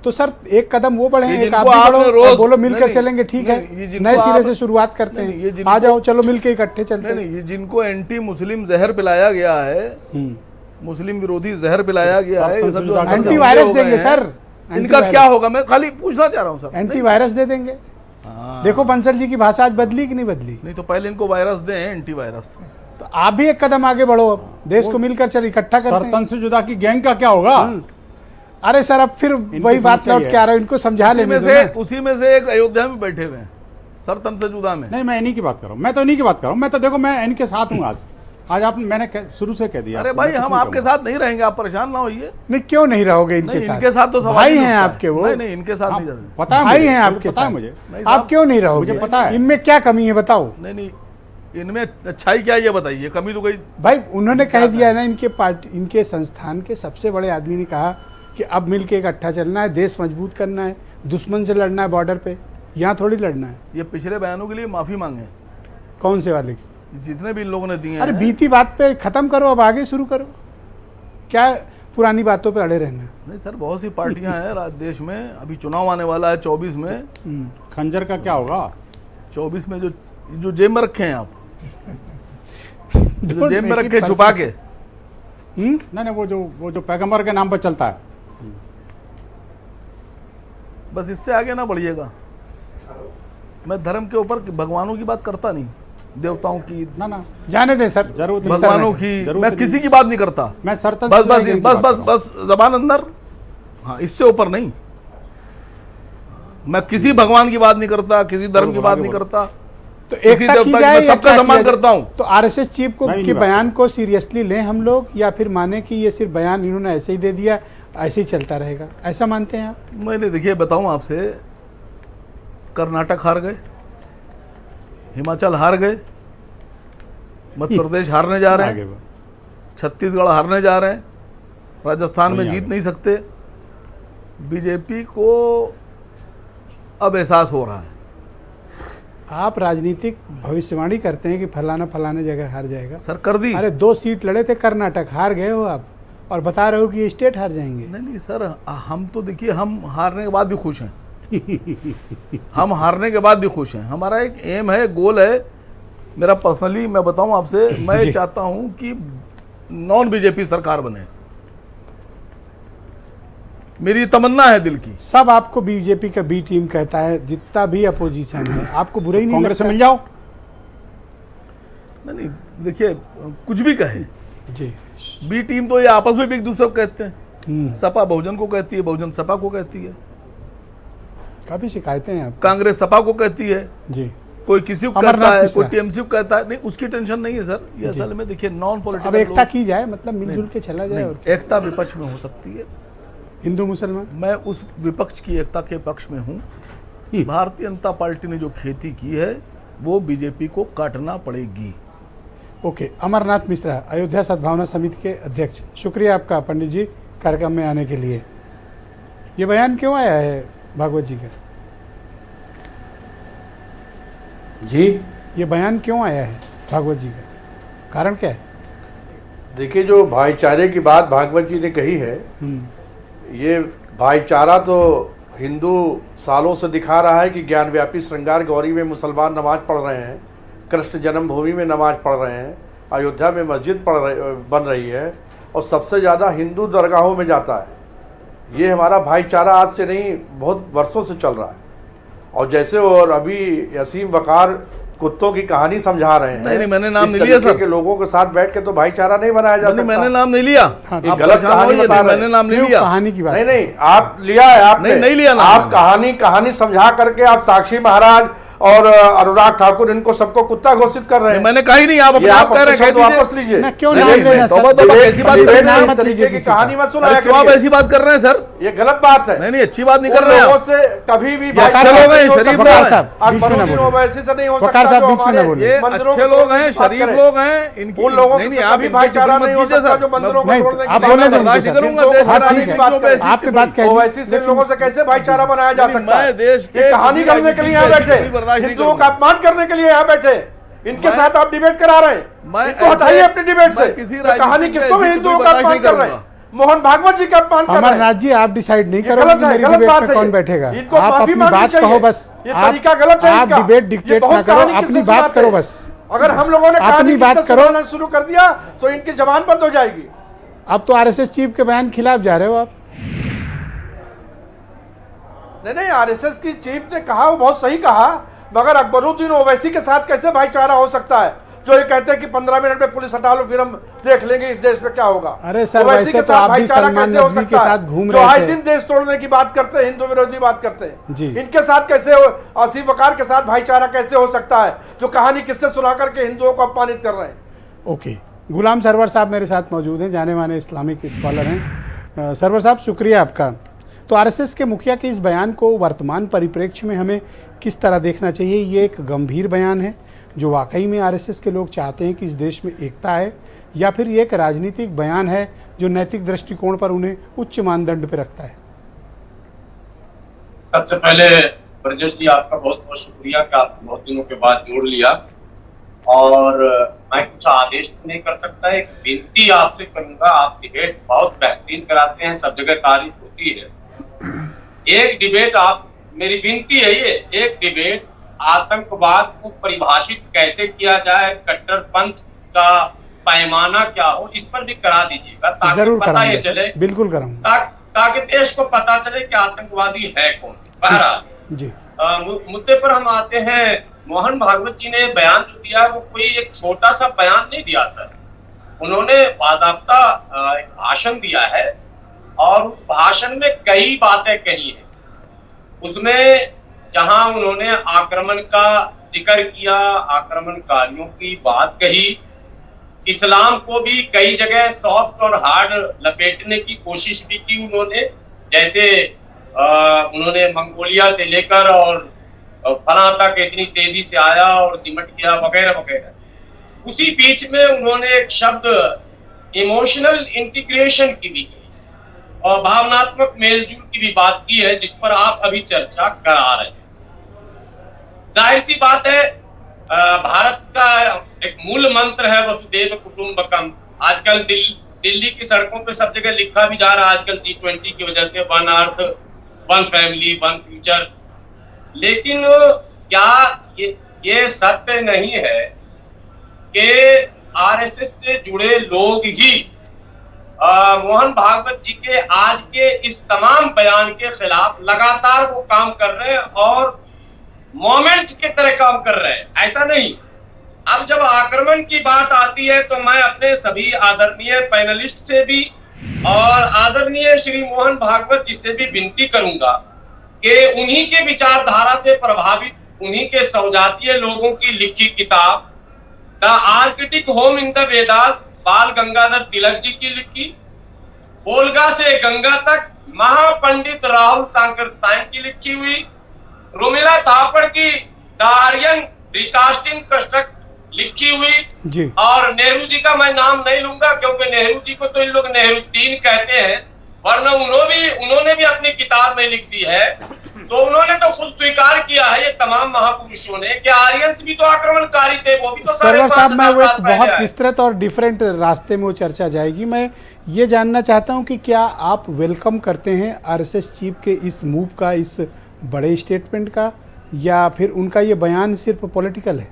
तो सर एक कदम वो बढ़े,
ये
एक
जिनको
आप भी
आपने
बढ़ो,
रोज-
और बोलो मिलकर
नहीं,
चलेंगे, ठीक
नहीं, ये
है,
जिनको
नए सिरे
आप-
से शुरुआत करते
नहीं, ये
हैं,
जिनको-
आ जाओ चलो मिलके इकट्ठे चलते
नहीं
हैं।
नहीं, ये जिनको एंटी मुस्लिम जहर पिलाया गया है, मुस्लिम विरोधी जहर पिलाया गया है, ये सब जो अंदर से
एंटी वायरस
हो गए
देंगे
हैं,
सर,
इनका
एंटीवायरस।
क्या होगा? मैं खाली पूछना चाह रहा हूँ सर।
एंटी
नहीं,
वायरस दे देंगे। देखो बंसल जी की भाषा आज बदली कि नहीं बदली?
नहीं तो पहले इनको वायरस दें, एंटी वायरस।
तो आप भी एक कदम आगे बढ़ो, अब देश को मिलकर चल इकट्ठा करते हैं।
सरतन से जुदा की गैंग का क्या होगा?
अरे सर अब फिर वही बात
समस्या
लौट
ये
के आ रहा है, इनको समझा लेने दो ना।
उसी में से एक अयोध्या में बैठे हुए हैं, सरतन से जुदा में।
नहीं मैं इन्हीं की बात कर रहा हूँ, मैं तो इन्हीं की बात कर रहा हूँ। मैं तो देखो मैं इनके साथ हूँ आज आप मैंने शुरू से कह दिया।
अरे भाई हम आपके साथ नहीं रहेंगे, आप परेशान ना होइए।
नहीं क्यों नहीं रहोगे इनके
नहीं,
साथ?
इनके साथ तो सवाल
भाई
ही
हैं
उठता है।
आपके वो।
नहीं नहीं, इनके साथ नहीं जाते।
पता है
भाई
मुझे,
हैं आपके
पता है
साथ।
मुझे।
नहीं
आप
साहब,
क्यों नहीं रहोगे?
मुझे पता है।
इनमें क्या कमी है बताओ?
नहीं नहीं, इनमें अच्छाई क्या है ये बताइए, कमी तो कोई।
भाई उन्होंने कह दिया है ना, इनके पार्टी, इनके संस्थान के सबसे बड़े आदमी ने कहा कि अब मिलके इकट्ठा चलना है, देश मजबूत करना है, दुश्मन से लड़ना है बॉर्डर पे, यहाँ थोड़ी लड़ना है।
ये पिछले बयानों के लिए माफी मांगे,
कौन से वाले?
जितने भी इन लोगों ने दिए
अरे
हैं।
बीती बात पे खत्म करो, अब आगे शुरू करो, क्या पुरानी बातों पे अड़े रहना?
नहीं सर, बहुत सी पार्टियां हैं देश में, अभी चुनाव आने वाला है 24 में।
खंजर का क्या होगा?
24 में जो जेब में रखे हैं आप, जो
Don't
जेब में
make it
रखे छुपा के,
नहीं वो जो पैगंबर के नाम पर चलता है,
बस इससे आगे ना बढ़िएगा। मैं धर्म के ऊपर भगवानों की बात करता नहीं, देवताओं की,
ना
जाने दें सर,
जरूरत
भगवानों की, मैं किसी की बात नहीं करता।
मैं सरतन
बस
से
बस
जुदा की
बस
बात
बस
कर रहा हूँ।
बस जबान अंदर, हाँ इससे ऊपर नहीं। मैं किसी भगवान की बात नहीं करता, किसी धर्म की बात नहीं करता।
तो
किसी
एकता की
देवता की
जाए
मैं
या
सबका
क्या
सम्मान
किया
करता
जाए?
हूं।
तो आरएसएस चीफ को
नहीं,
के
नहीं
बयान को सीरियसली लें हम लोग, या फिर माने कि ये सिर्फ बयान इन्होंने ऐसे ही दे दिया, ऐसे ही चलता रहेगा, ऐसा मानते हैं आप?
मैंने देखिए बताऊं आपसे, कर्नाटक हार गए, हिमाचल हार गए, मध्य प्रदेश हारने जा रहे
आगे
हैं,
बढ़।
छत्तीसगढ़ हारने जा रहे हैं, राजस्थान में
वहीं
जीत
आगे।
नहीं सकते। बीजेपी को अब एहसास हो रहा है।
आप राजनीतिक भविष्यवाणी करते हैं कि फलाना फलाने जगह हार जाएगा।
सर कर दी।
अरे 2 सीट लड़े थे कर्नाटक, हार गए हो आप, और बता रहे हो कि ये स्टेट हार जाएंगे।
नहीं सर, हम तो देखिए हम हारने के बाद भी खुश हैं। हम हारने के बाद भी खुश हैं। हमारा एक एम है, गोल है। मेरा पर्सनली मैं बताऊं आपसे, मैं चाहता हूं कि नॉन बीजेपी सरकार बने। मेरी तमन्ना है दिल की।
सब आपको बीजेपी का बी टीम कहता है, जितना भी अपोजिशन है, आपको बुरा ही नहीं
कांग्रेस से
लगता?
मिल जाओ।
नहीं देखिए, कुछ भी कहे,
जी,
बी टीम तो ये आपस में भी एक दूसरे को कहते हैं। सपा बहुजन को कहती है, बहुजन सपा को कहती है,
काफी शिकायतें हैं आप।
कांग्रेस सपा को कहती है,
जी,
कोई किसी को
अमरनाथ
कहता है,
मिश्रा।
कोई टीएमसी को कहता है। नहीं, उसकी टेंशन नहीं है सर। ये असल में देखिए नॉन
अब
पॉलिटिकल
एकता की जाए, मतलब मिलजुल के चला जाए। और
नहीं, एकता विपक्ष में हो सकती है।
हिंदू मुसलमान,
मैं उस विपक्ष की एकता के पक्ष में हूँ। भारतीय जनता पार्टी ने जो खेती की है वो बीजेपी को काटना पड़ेगी।
ओके। अमरनाथ मिश्रा, अयोध्या सद्भावना समिति के अध्यक्ष, शुक्रिया आपका पंडित जी कार्यक्रम में आने के लिए। ये बयान क्यों आया है भागवत जी का?
जी,
ये बयान क्यों आया है भागवत जी का, कारण क्या है?
देखिए, जो भाईचारे की बात भागवत जी ने कही है, ये भाईचारा तो हिंदू सालों से दिखा रहा है कि ज्ञानव्यापी श्रृंगार गौरी में मुसलमान नमाज पढ़ रहे हैं, कृष्ण जन्मभूमि में नमाज पढ़ रहे हैं, अयोध्या में मस्जिद बन रही है, और सबसे ज़्यादा हिंदू दरगाहों में जाता है। ये हमारा भाईचारा आज से नहीं, बहुत वर्षों से चल रहा है। और जैसे और अभी असीम वकार कुत्तों की कहानी समझा रहे हैं,
नहीं, मैंने नाम
इस
नहीं लिया
तरीके
सर।
के लोगों के साथ बैठ के तो भाईचारा नहीं बनाया जा सकता।
मैंने नाम नहीं लिया।
हाँ,
ये
आप
गलत
परेशान
कहानी
होइए,
बता रहे
मैंने नाम नहीं
क्यों
लिया।
कहानी की बात?
नहीं, आप लिया है आपने।
नहीं लिया नाम
आप
मैंने।
कहानी समझा करके आप साक्षी महाराज और अनुराग ठाकुर इनको सबको कुत्ता घोषित कर रहे हैं।
मैंने कहा ही नहीं, आप अपने आप कह रहे हैं, कह दीजिए।
वापस लीजिए।
मैं क्यों
नहीं,
नाम
नहीं,
लेना सर?
तौबा तौबा, कैसी बात कर रहे हैं?
नाम मत
इस
लीजिए
तरीके की
किसी
कहानी
का।
मत सुनाया
अरे क्यों आप
करिए।
ऐसी बात कर रहे हैं सर?
ये गलत बात है।
नहीं, अच्छी बात नहीं
उन
कर रहे हैं
लोगों
आप।
से कभी भी
ये अच्छे लोग हैं, शरीफ लोग
वकार
हैं।
साहब, बीच में ना बोलिए।
ओवैसी से नहीं हो
वकार
सकता
साहब,
जो
बीच में ना
हमारे
बोलिए।
ये
मंदिरों
अच्छे
को
लोग
तोड़ने
हैं,
की बात
शरीफ
करें।
लोग हैं। इनकी
उन लोगों
नहीं,
से
नहीं, आप
कभी
इनकी
भाईचारा
टिप्पणी
नहीं
मत
हो
कीजिए
सकता
सर।
जो मंदिरों को
नहीं,
तोड़ने की
आप
बात
बोलने
करें।
देंगे
बर्दाश्त
सर।
नहीं करूंगा देश
हाँ,
के
ठीक है।
राजनीतिक जो बेसिक
आपकी बात कह
ओवैसी से लोगों से कैसे भाईचारा बनाया जा सकता है?
मैं देश के
ये कहानी
किसी
करने के लिए यहाँ
राजनीतिक
बैठे,
बेसिक बर्दाश्त नहीं
हिंदुओं का
करूंगा।
अपमान करने के लिए यहाँ बैठे, इनके साथ आप डिबेट करा रहे हैं।
मैं
इनको हटाइए
ऐसे-
अपनी डिबेट से।
मैं किसी
ये कहानी
राजनीतिक
किसको में
बेसिक
हिंदुओं का
बर्दाश्त
अपमान
नहीं
कर रहे हैं?
करूंगा।
मोहन भागवत जी का अपमान कर रहे हैं।
अमरनाथ जी, आप डिसाइड नहीं
ये
करोगे
गलत
कि
है,
मेरी
गलत
डिबेट
बात
में
है
कौन
ये।
बैठेगा।
इनको
आप
माफी
अपनी
मांगनी
बात
चाहिए।
कहो बस।
ये तरीका गलत है
आप
इनका।
डिबेट
ये
डिक्टेट
बहुत
ना करो,
कहानी
अपनी
किससे
बात
सुनाते
करो
हैं।
बस।
अगर हम लोगों ने
अपनी
कहानी
बात
किससे
करो।
सुनाना शुरू कर दिया तो इनकी जबान बंद हो जाएगी।
अब तो आरएसएस चीफ के बयान खिलाफ जा रहे हो आप।
नहीं, आरएसएस की चीफ ने कहा, वो बहुत सही कहा, मगर अकबरुद्दीन ओवैसी के साथ कैसे भाईचारा हो सकता है जो ये कहते हैं कि 15 मिनट में पुलिस हटा लो फिर हम देख लेंगे इस देश में क्या होगा।
अरे सर,
ओवैसी
वैसे
के
तो
साथ
आप भी
भाईचारा
सलमान
कैसे हो
नकवी के
सकता है?
साथ घूम
जो
रहे
आए
थे।
दिन देश तोड़ने की बात करते हैं, हिंदू विरोधी बात करते हैं
जी।
इनके साथ कैसे असीम वकार के साथ भाईचारा कैसे हो सकता है जो कहानी किससे सुना करके हिंदुओं को अपमानित कर रहे हैं?
ओके। गुलाम सरवर साहब मेरे साथ मौजूद हैं, जाने माने इस्लामिक स्कॉलर हैं। सरवर साहब, शुक्रिया आपका। तो आरएसएस के मुखिया के इस बयान को वर्तमान परिप्रेक्ष्य में हमें किस तरह देखना चाहिए? ये एक गंभीर बयान है जो वाकई में आरएसएस के लोग चाहते हैं कि इस देश में एकता है, या फिर ये एक राजनीतिक बयान है जो नैतिक दृष्टिकोण पर उन्हें उच्च मानदंड पर रखता है?
सबसे पहले ब्रजेश जी, आपका बहुत बहुत शुक्रिया कि आप बहुत दिनों के बाद जोड़ लिया। और मैं कुछ आदेश तो नहीं कर सकता, एक विनती आपसे करूंगा। आप डिबेट बहुत बेहतरीन कराते हैं, सब जगह तारीफ होती है। एक डिबेट आप, मेरी विनती है ये, एक डिबेट आतंकवाद को परिभाषित कैसे किया जाए, कट्टरपंथ का पैमाना क्या हो, इस पर भी करा दीजिएगा ताकि
जरूर
पता ये
कराऊंगा,
चले,
बिल्कुल कराऊंगा।
ताकि देश को पता चले कि आतंकवादी है कौन। बहरहाल
जी,
मुद्दे पर हम आते हैं। मोहन भागवत जी ने बयान जो दिया वो कोई एक छोटा सा बयान नहीं दिया सर, उन्होंने बाकायदा एक भाषण दिया है और उस भाषण में कई बातें कही है। उसमें जहां उन्होंने आक्रमण का जिक्र किया, आक्रमणकारियों की बात कही, इस्लाम को भी कई जगह सॉफ्ट और हार्ड लपेटने की कोशिश भी की उन्होंने, जैसे उन्होंने मंगोलिया से लेकर और फलां तक इतनी तेजी से आया और सिमट गया वगैरह वगैरह। उसी बीच में उन्होंने एक शब्द इमोशनल इंटीग्रेशन की भी और भावनात्मक मेलजोल की भी बात की है, जिस पर आप अभी चर्चा करा रहे हैं। जाहिर सी बात है, भारत का एक मूल मंत्र है वसुधैव कुटुंबकम। आजकल दिल्ली की सड़कों पे सब जगह लिखा भी जा रहा है आजकल G20 की वजह से, one earth one family one future. लेकिन क्या ये सत्य नहीं है कि आरएसएस से जुड़े लोग ही मोहन भागवत जी के आज के इस तमाम बयान के खिलाफ लगातार वो काम कर रहे हैं और मोमेंट की तरह काम कर रहे हैं? ऐसा नहीं। अब जब आक्रमण की बात आती है तो मैं अपने सभी आदरणीय पैनलिस्ट से भी और आदरणीय श्री मोहन भागवत जी से भी विनती करूंगा कि उन्हीं के विचारधारा से प्रभावित, उन्हीं के सौजातीय लोगों की लिखी किताब the Arctic home in the Vedas, बाल गंगाधर तिलक जी की लिखी, बोलगा से गंगा तक महापंडित राहुल सांकृत्यायन की लिखी हुई, रोमिला थापड़ की द आर्यन रिकास्टिंग कंस्ट्रक्ट लिखी हुई
जी।
और नेहरू जी का मैं नाम नहीं लूंगा क्योंकि नेहरू जी को तो इन लोग नेहरूद्दीन कहते हैं, वरना उन्होंने भी अपनी किताब में लिख दी है। तो उन्होंने तो खुद स्वीकार किया है, ये तमाम महापुरुषों ने, कि आर्यंस भी तो आक्रमणकारी थे, वो भी तो
सरवर साहब, मैं वो एक बहुत विस्तृत और डिफरेंट रास्ते में वो चर्चा जाएगी। मैं ये जानना चाहता हूं कि क्या आप वेलकम करते हैं आरएसएस चीफ के इस मूव का, इस बड़े स्टेटमेंट का, या फिर उनका ये बयान सिर्फ पॉलिटिकल है?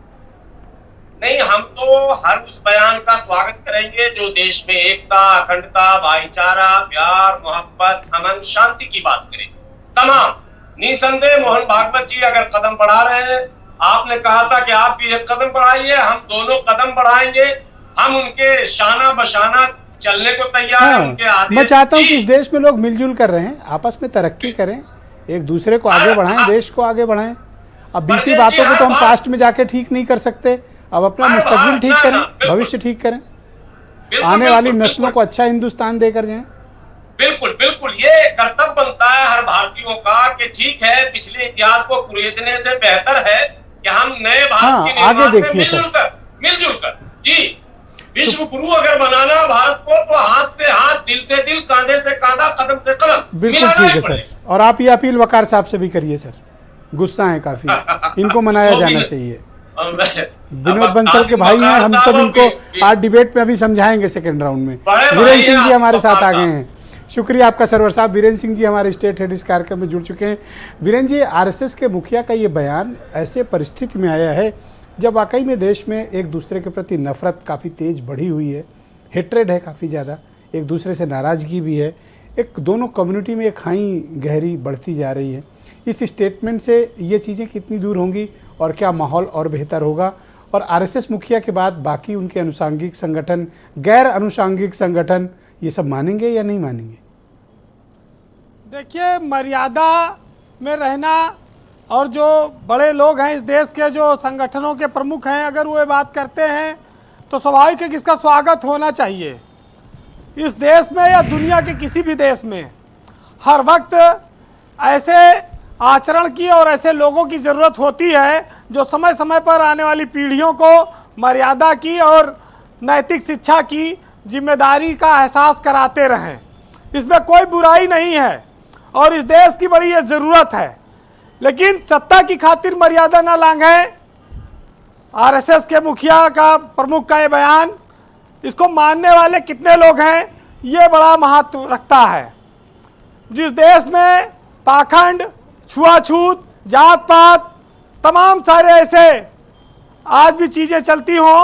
नहीं, हम तो हर उस बयान का स्वागत करेंगे जो देश में एकता, अखंडता, भाईचारा, प्यार, मोहब्बत, अमन, शांति की बात करे। तमाम निसंदेह मोहन भागवत जी अगर कदम बढ़ा रहे हैं, आपने कहा था कि आप भी एक कदम बढ़ाइए, हम दोनों कदम बढ़ाएंगे, हम उनके शाना बशाना चलने को तैयार हैं। उनके आदेश
मैं चाहता हूं कि इस देश में लोग मिलजुल कर रहे हैं, आपस में तरक्की करें, एक दूसरे को आगे बढ़ाएं, देश को आगे बढ़ाएं। अब बीती बातों को तो हम पास्ट में जाके ठीक नहीं कर सकते, अब अपना मुस्तकबिल ठीक करें, भविष्य ठीक करें, आने वाली नस्लों को अच्छा हिंदुस्तान देकर जाएं।
बिल्कुल बिल्कुल, ये कर्तव्य बनता है हर भारतीयों का कि ठीक है, पिछले इतिहास को कुरेदने से बेहतर है कि हम नए भारत के निर्माण में मिलजुल कर जी, विश्व गुरु अगर बनाना भारत को, तो हाथ से हाथ, दिल से दिल, कांधे से कांधा, कदम से कदम।
बिल्कुल ठीक है सर, और आप ये अपील वकार साहब से भी करिए सर, गुस्सा है काफी, इनको मनाया जाना चाहिए। विनोद बंसल के भाई हैं, हम सब इनको आज डिबेट में अभी समझाएंगे सेकंड राउंड में। वीरेंद्र सिंह जी हमारे साथ आ गए हैं, शुक्रिया आपका सरवर साहब। वीरेंद्र सिंह जी हमारे स्टेट हेड इस कार्यक्रम में जुड़ चुके हैं। वीरेंद्र जी, आरएसएस के मुखिया का ये बयान ऐसे परिस्थिति में आया है जब वाकई में देश में एक दूसरे के प्रति नफरत काफ़ी तेज बढ़ी हुई है, हेट्रेड है काफ़ी ज़्यादा, एक दूसरे से नाराज़गी भी है, एक दोनों कम्युनिटी में एक खाई गहरी बढ़ती जा रही है। इस स्टेटमेंट से ये चीज़ें कितनी दूर होंगी और क्या माहौल और बेहतर होगा? और आरएसएस मुखिया के बाद बाकी उनके अनुषांगिक संगठन, गैर अनुषांगिक संगठन ये सब मानेंगे या नहीं मानेंगे?
देखिए, मर्यादा में रहना, और जो बड़े लोग हैं इस देश के, जो संगठनों के प्रमुख हैं, अगर वो ये बात करते हैं तो स्वाभाविक है कि इसका स्वागत होना चाहिए। इस देश में या दुनिया के किसी भी देश में हर वक्त ऐसे आचरण की और ऐसे लोगों की ज़रूरत होती है जो समय समय पर आने वाली पीढ़ियों को मर्यादा की और नैतिक शिक्षा की जिम्मेदारी का एहसास कराते रहें। इसमें कोई बुराई नहीं है और इस देश की बड़ी ये ज़रूरत है, लेकिन सत्ता की खातिर मर्यादा न लांघें। आरएसएस के मुखिया का, प्रमुख का ये बयान, इसको मानने वाले कितने लोग हैं ये बड़ा महत्व रखता है। जिस देश में पाखंड, छुआछूत, जात पात, तमाम सारे ऐसे आज भी चीज़ें चलती हों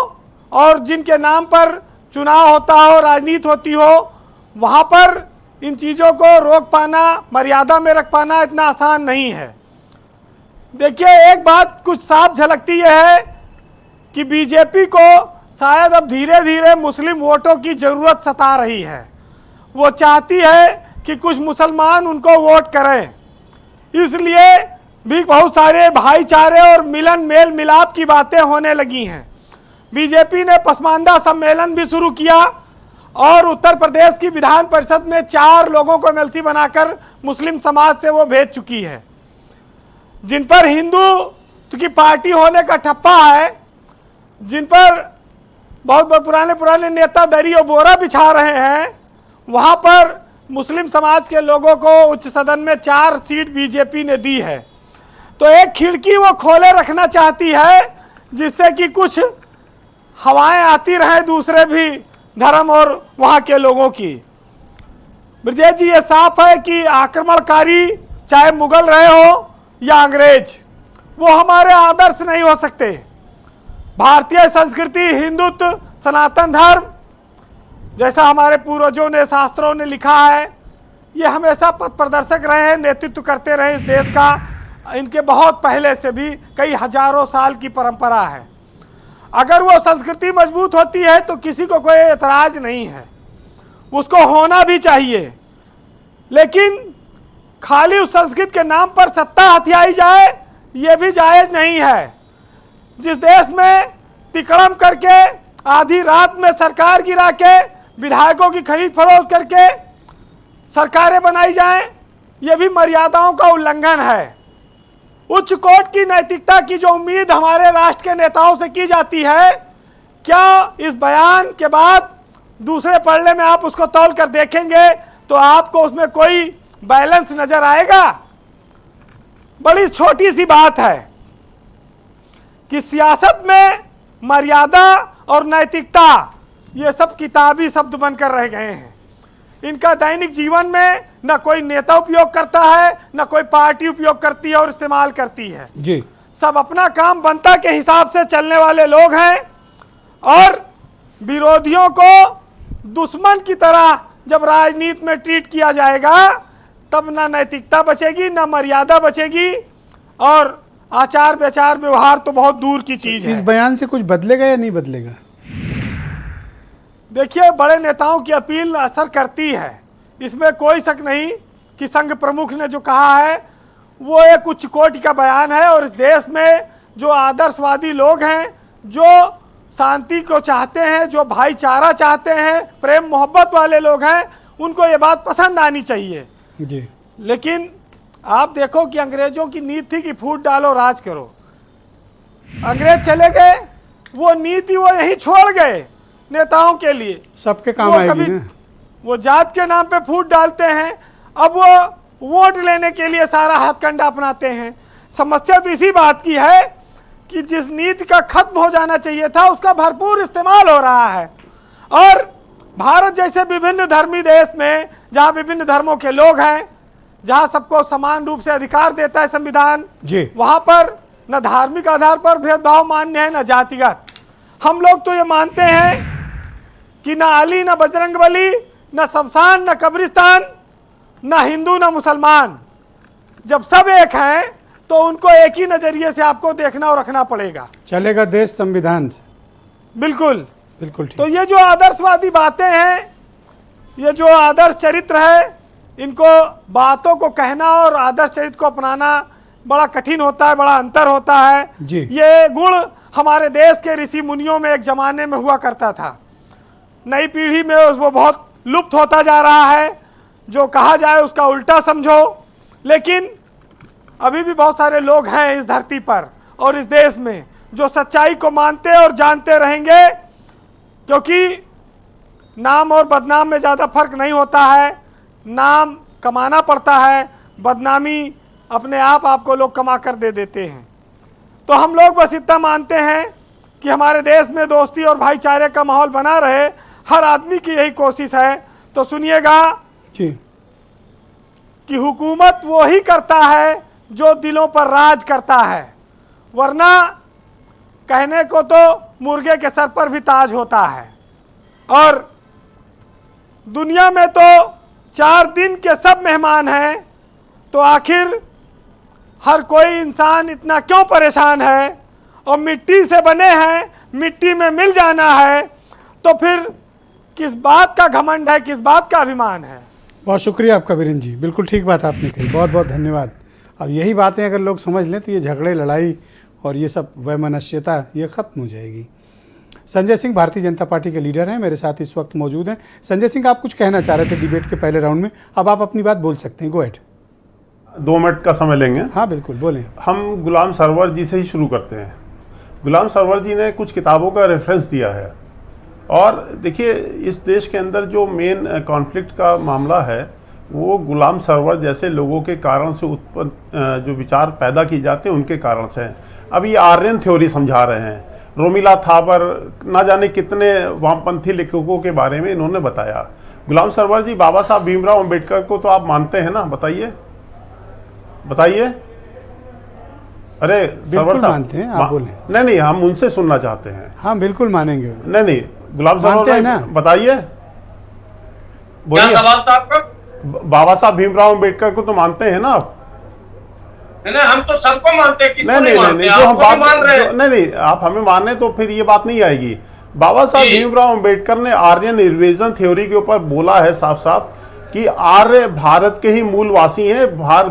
और जिनके नाम पर चुनाव होता हो, राजनीति होती हो, वहाँ पर इन चीज़ों को रोक पाना, मर्यादा में रख पाना इतना आसान नहीं है। देखिए, एक बात कुछ साफ झलकती है कि बीजेपी को शायद अब धीरे धीरे मुस्लिम वोटों की ज़रूरत सता रही है। वो चाहती है कि कुछ मुसलमान उनको वोट करें, इसलिए भी बहुत सारे भाईचारे और मिलन मेल मिलाप की बातें होने लगी हैं। बीजेपी ने पसमानदा सम्मेलन भी शुरू किया और उत्तर प्रदेश की विधान परिषद में 4 लोगों को एमएलसी बनाकर मुस्लिम समाज से वो भेज चुकी है। जिन पर हिंदू की पार्टी होने का ठप्पा है, जिन पर बहुत पुराने नेता दरी और बोरा बिछा रहे हैं, वहां पर मुस्लिम समाज के लोगों को उच्च सदन में 4 सीट बीजेपी ने दी है। तो एक खिड़की वो खोले रखना चाहती है जिससे कि कुछ हवाएं आती रहे दूसरे भी धर्म और वहां के लोगों की। ब्रजेश जी, ये साफ है कि आक्रमणकारी चाहे मुगल रहे हो या अंग्रेज, वो हमारे आदर्श नहीं हो सकते। भारतीय संस्कृति, हिंदुत्व, सनातन धर्म, जैसा हमारे पूर्वजों ने शास्त्रों ने लिखा है, ये हमेशा पथ प्रदर्शक रहे हैं, नेतृत्व करते रहे इस देश का। इनके बहुत पहले से भी कई हजारों साल की परंपरा है। अगर वो संस्कृति मजबूत होती है तो किसी को कोई एतराज नहीं है, उसको होना भी चाहिए। लेकिन खाली उस संस्कृति के नाम पर सत्ता हथियाई जाए, ये भी जायज नहीं है। जिस देश में तिकड़म करके आधी रात में सरकार गिरा के विधायकों की खरीद फरोख्त करके सरकारें बनाई जाएं, ये भी मर्यादाओं का उल्लंघन है। उच्च कोर्ट की नैतिकता की जो उम्मीद हमारे राष्ट्र के नेताओं से की जाती है, क्या इस बयान के बाद दूसरे पलड़े में आप उसको तौल कर देखेंगे तो आपको उसमें कोई बैलेंस नजर आएगा? बड़ी छोटी सी बात है कि सियासत में मर्यादा और नैतिकता ये सब किताबी शब्द बनकर रह गए हैं। इनका दैनिक जीवन में न कोई नेता उपयोग करता है, न कोई पार्टी उपयोग करती है और इस्तेमाल करती है
जी।
सब अपना काम बनता के हिसाब से चलने वाले लोग हैं और विरोधियों को दुश्मन की तरह जब राजनीति में ट्रीट किया जाएगा तब ना नैतिकता बचेगी, ना मर्यादा बचेगी और आचार विचार व्यवहार तो बहुत दूर की चीज है।
इस बयान से कुछ बदलेगा या नहीं बदलेगा?
देखिए, बड़े नेताओं की अपील असर करती है, इसमें कोई शक नहीं कि संघ प्रमुख ने जो कहा है वो एक उच्च कोटि का बयान है। और इस देश में जो आदर्शवादी लोग हैं, जो शांति को चाहते हैं, जो भाईचारा चाहते हैं, प्रेम मोहब्बत वाले लोग हैं, उनको ये बात पसंद आनी चाहिए
जी।
लेकिन आप देखो कि अंग्रेजों की नीति थी कि फूट डालो राज करो। अंग्रेज चले गए, वो नीति वो यहीं छोड़ गए नेताओं के लिए।
सबके काम
वो
आएगी ना।
वो जात के नाम पे फूट डालते हैं, अब वो वोट लेने के लिए सारा हथकंडा अपनाते हैं। समस्या तो इसी बात की है कि जिस नीति का खत्म हो जाना चाहिए था उसका भरपूर इस्तेमाल हो रहा है। और भारत जैसे विभिन्न धर्मी देश में, जहाँ विभिन्न धर्मों के लोग हैं, जहाँ सबको समान रूप से अधिकार देता है संविधान
जी,
वहाँ पर न धार्मिक आधार पर भेदभाव मान्य है, न जातिगत। हम लोग तो ये मानते हैं कि न अली, न बजरंगबली, न शमशान, न कब्रिस्तान, न हिंदू, न मुसलमान, जब सब एक हैं तो उनको एक ही नजरिए से आपको देखना और रखना पड़ेगा।
चलेगा देश संविधान से।
बिल्कुल
बिल्कुल ठीक।
तो ये जो आदर्शवादी बातें हैं, ये जो आदर्श चरित्र है, इनको बातों को कहना और आदर्श चरित्र को अपनाना बड़ा कठिन होता है, बड़ा अंतर होता है
जी।
ये गुण हमारे देश के ऋषि मुनियों में एक जमाने में हुआ करता था। नई पीढ़ी में वो बहुत लुप्त होता जा रहा है। जो कहा जाए उसका उल्टा समझो। लेकिन अभी भी बहुत सारे लोग हैं इस धरती पर और इस देश में जो सच्चाई को मानते और जानते रहेंगे, क्योंकि नाम और बदनाम में ज़्यादा फर्क नहीं होता है। नाम कमाना पड़ता है, बदनामी अपने आप आपको लोग कमा कर दे देते हैं। तो हम लोग बस इतना मानते हैं कि हमारे देश में दोस्ती और भाईचारे का माहौल बना रहे, हर आदमी की यही कोशिश है। तो सुनिएगा
जी
कि हुकूमत वो ही करता है जो दिलों पर राज करता है, वरना कहने को तो मुर्गे के सर पर भी ताज होता है। और दुनिया में तो 4 दिन के सब मेहमान हैं, तो आखिर हर कोई इंसान इतना क्यों परेशान है? और मिट्टी से बने हैं, मिट्टी में मिल जाना है, तो फिर किस बात का घमंड है, किस बात का अभिमान है?
बहुत शुक्रिया आपका वीरेंद्र जी, बिल्कुल ठीक बात आपने कही, बहुत बहुत धन्यवाद। अब यही बातें अगर लोग समझ लें तो ये झगड़े, लड़ाई और ये सब वैमनस्यता ये ख़त्म हो जाएगी। संजय सिंह भारतीय जनता पार्टी के लीडर हैं, मेरे साथ इस वक्त मौजूद हैं। संजय सिंह, आप कुछ कहना चाह रहे थे डिबेट के पहले राउंड में, अब आप अपनी बात बोल सकते हैं, गो एहेड।
2 मिनट का समय लेंगे।
हाँ बिल्कुल, बोलें।
हम गुलाम सरवर जी से ही शुरू करते हैं। गुलाम सरवर जी ने कुछ किताबों का रेफरेंस दिया है, और देखिए इस देश के अंदर जो मेन कॉन्फ्लिक्ट का मामला है वो गुलाम सरवर जैसे लोगों के कारण से उत्पन्न जो विचार पैदा किए जाते हैं उनके कारण से हैं। अब ये आर्यन थ्योरी समझा रहे हैं, रोमिला थापर, ना जाने कितने वामपंथी लेखकों के बारे में इन्होंने बताया। गुलाम सरवर जी, बाबा साहब भीमराव अंबेडकर को तो आप मानते हैं ना? बताइए बताइए। अरे सरवर साहब
मानते हैं, आप बोलें।
नहीं, हम उनसे सुनना चाहते हैं।
हाँ बिल्कुल मानेंगे।
नहीं, गुलाम
मानते हैं ना?
बताइए, बोलिए।
क्या सवाल था आपका?
बाबा साहब भीमराव अंबेडकर को तो मानते हैं ना आप?
नहीं, हम तो सबको मानते हैं, किसको नहीं मानते?
जो हम बात
मान रहे हैं।
नहीं, आप हमें माने तो फिर ये बात नहीं आएगी। बाबा साहब भीमराव अंबेडकर ने आर्यन रिविजन थ्योरी के ऊपर बोला है साफ साफ कि आर्य भारत के ही मूलवासी हैं,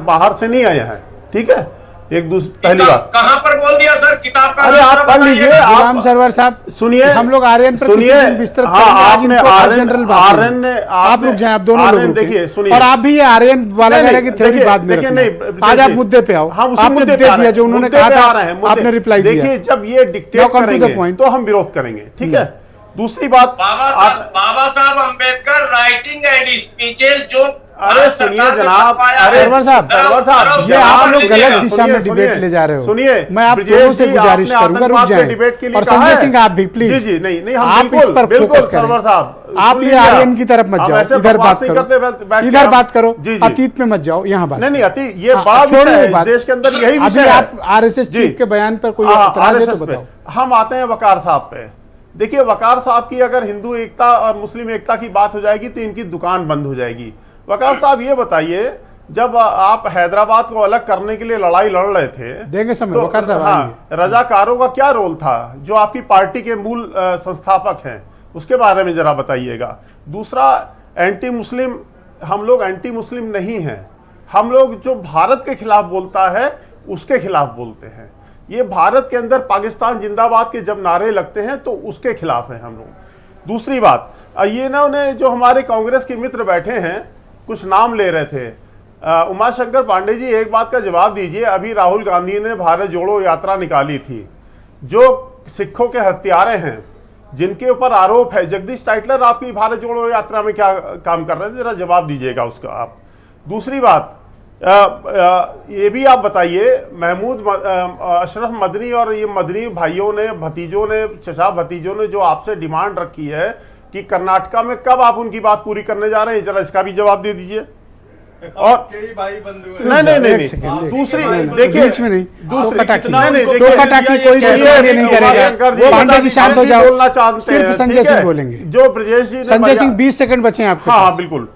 बाहर से नहीं आए हैं। ठीक है, एक दूसरी पहली बात।
कहां पर बोल दिया सर? किताब का
अरे आप पढ़ लीजिए।
गुलाम सरवर साहब
सुनिए,
हम लोग आर्यन पर
सुनिए,
विस्तृत
आपने
जनरल
आर्यन ने
आप लोग जाए, आप दोनों लोग
देखिए, सुनिए,
और आप भी ये आर्यन वाला कह रहे हैं कि थ्योरी बाद में रखना। आज आप मुद्दे पे आओ। आपने दे दिया जो उन्होंने कहा था, आपने रिप्लाई दिया।
देखिए, जब ये डिक्टेट करेंगे तो हम विरोध करेंगे। ठीक है, दूसरी बात,
बाबा साहब अंबेडकर राइटिंग एंड स्पीचेस जो,
अरे सुनिए जनाब, अरे
सरवर साहब, ये आप लोग गलत दिशा में डिबेट ले जा रहे हो।
सुनिए,
मैं आप दोनों से गुजारिश करूंगा, रुक जाएं। और संजय सिंह आप भी प्लीज।
जी, नहीं,
आप इस पर फोकस करें।
सरवर साहब,
आप ये आर्यन की तरफ मत जाओ, इधर बात करो, इधर बात करो, अतीत में मत जाओ, यहाँ बात।
नहीं, अतीत ये बात छोड़ो, देश के अंदर यही विषय है।
आप आरएसएस चीफ के बयान पर कोई एतराज है तो बताओ।
हम आते हैं वकार साहब पे। देखिए, वकार साहब की अगर हिंदू एकता और मुस्लिम एकता की बात हो जाएगी तो इनकी दुकान बंद हो जाएगी। वकार साहब ये बताइए, जब आप हैदराबाद को अलग करने के लिए लड़ाई लड़ रहे थे,
देंगे समय,
तो,
वकार साहब,
हाँ, रजाकारों का क्या रोल था, जो आपकी पार्टी के मूल संस्थापक हैं, उसके बारे में जरा बताइएगा। दूसरा, एंटी मुस्लिम, हम लोग एंटी मुस्लिम नहीं हैं, हम लोग जो भारत के खिलाफ बोलता है उसके खिलाफ बोलते हैं। ये भारत के अंदर पाकिस्तान जिंदाबाद के जब नारे लगते हैं तो उसके खिलाफ है हम लोग। दूसरी बात, ये ना उन्हें जो हमारे कांग्रेस के मित्र बैठे हैं, कुछ नाम ले रहे थे, उमाशंकर पांडे जी, एक बात का जवाब दीजिए। अभी राहुल गांधी ने भारत जोड़ो यात्रा निकाली थी, जो सिखों के हत्यारे हैं, जिनके ऊपर आरोप है, जगदीश टाइटलर आपकी भारत जोड़ो यात्रा में क्या काम कर रहे थे, जरा जवाब दीजिएगा उसका आप। दूसरी बात, ये भी आप बताइए, महमूद अशरफ मदनी और ये मदनी भाइयों ने, भतीजों ने, चचा भतीजों ने जो आपसे डिमांड रखी है कि कर्नाटका में कब आप उनकी बात पूरी करने जा रहे हैं, जरा इसका भी जवाब दे दीजिए। और
भाई बंधु
नहीं, दूसरी देखिए,
बीच में नहीं, दो कटाकी कोई
नहीं
करेगा। पांडे जी शांत हो जाओ,
बोलना चाहते हैं,
सिर्फ संजय सिंह बोलेंगे।
जो ब्रजेश जी,
संजय सिंह 20 सेकंड बचे हैं आपके पास।
हाँ बिल्कुल।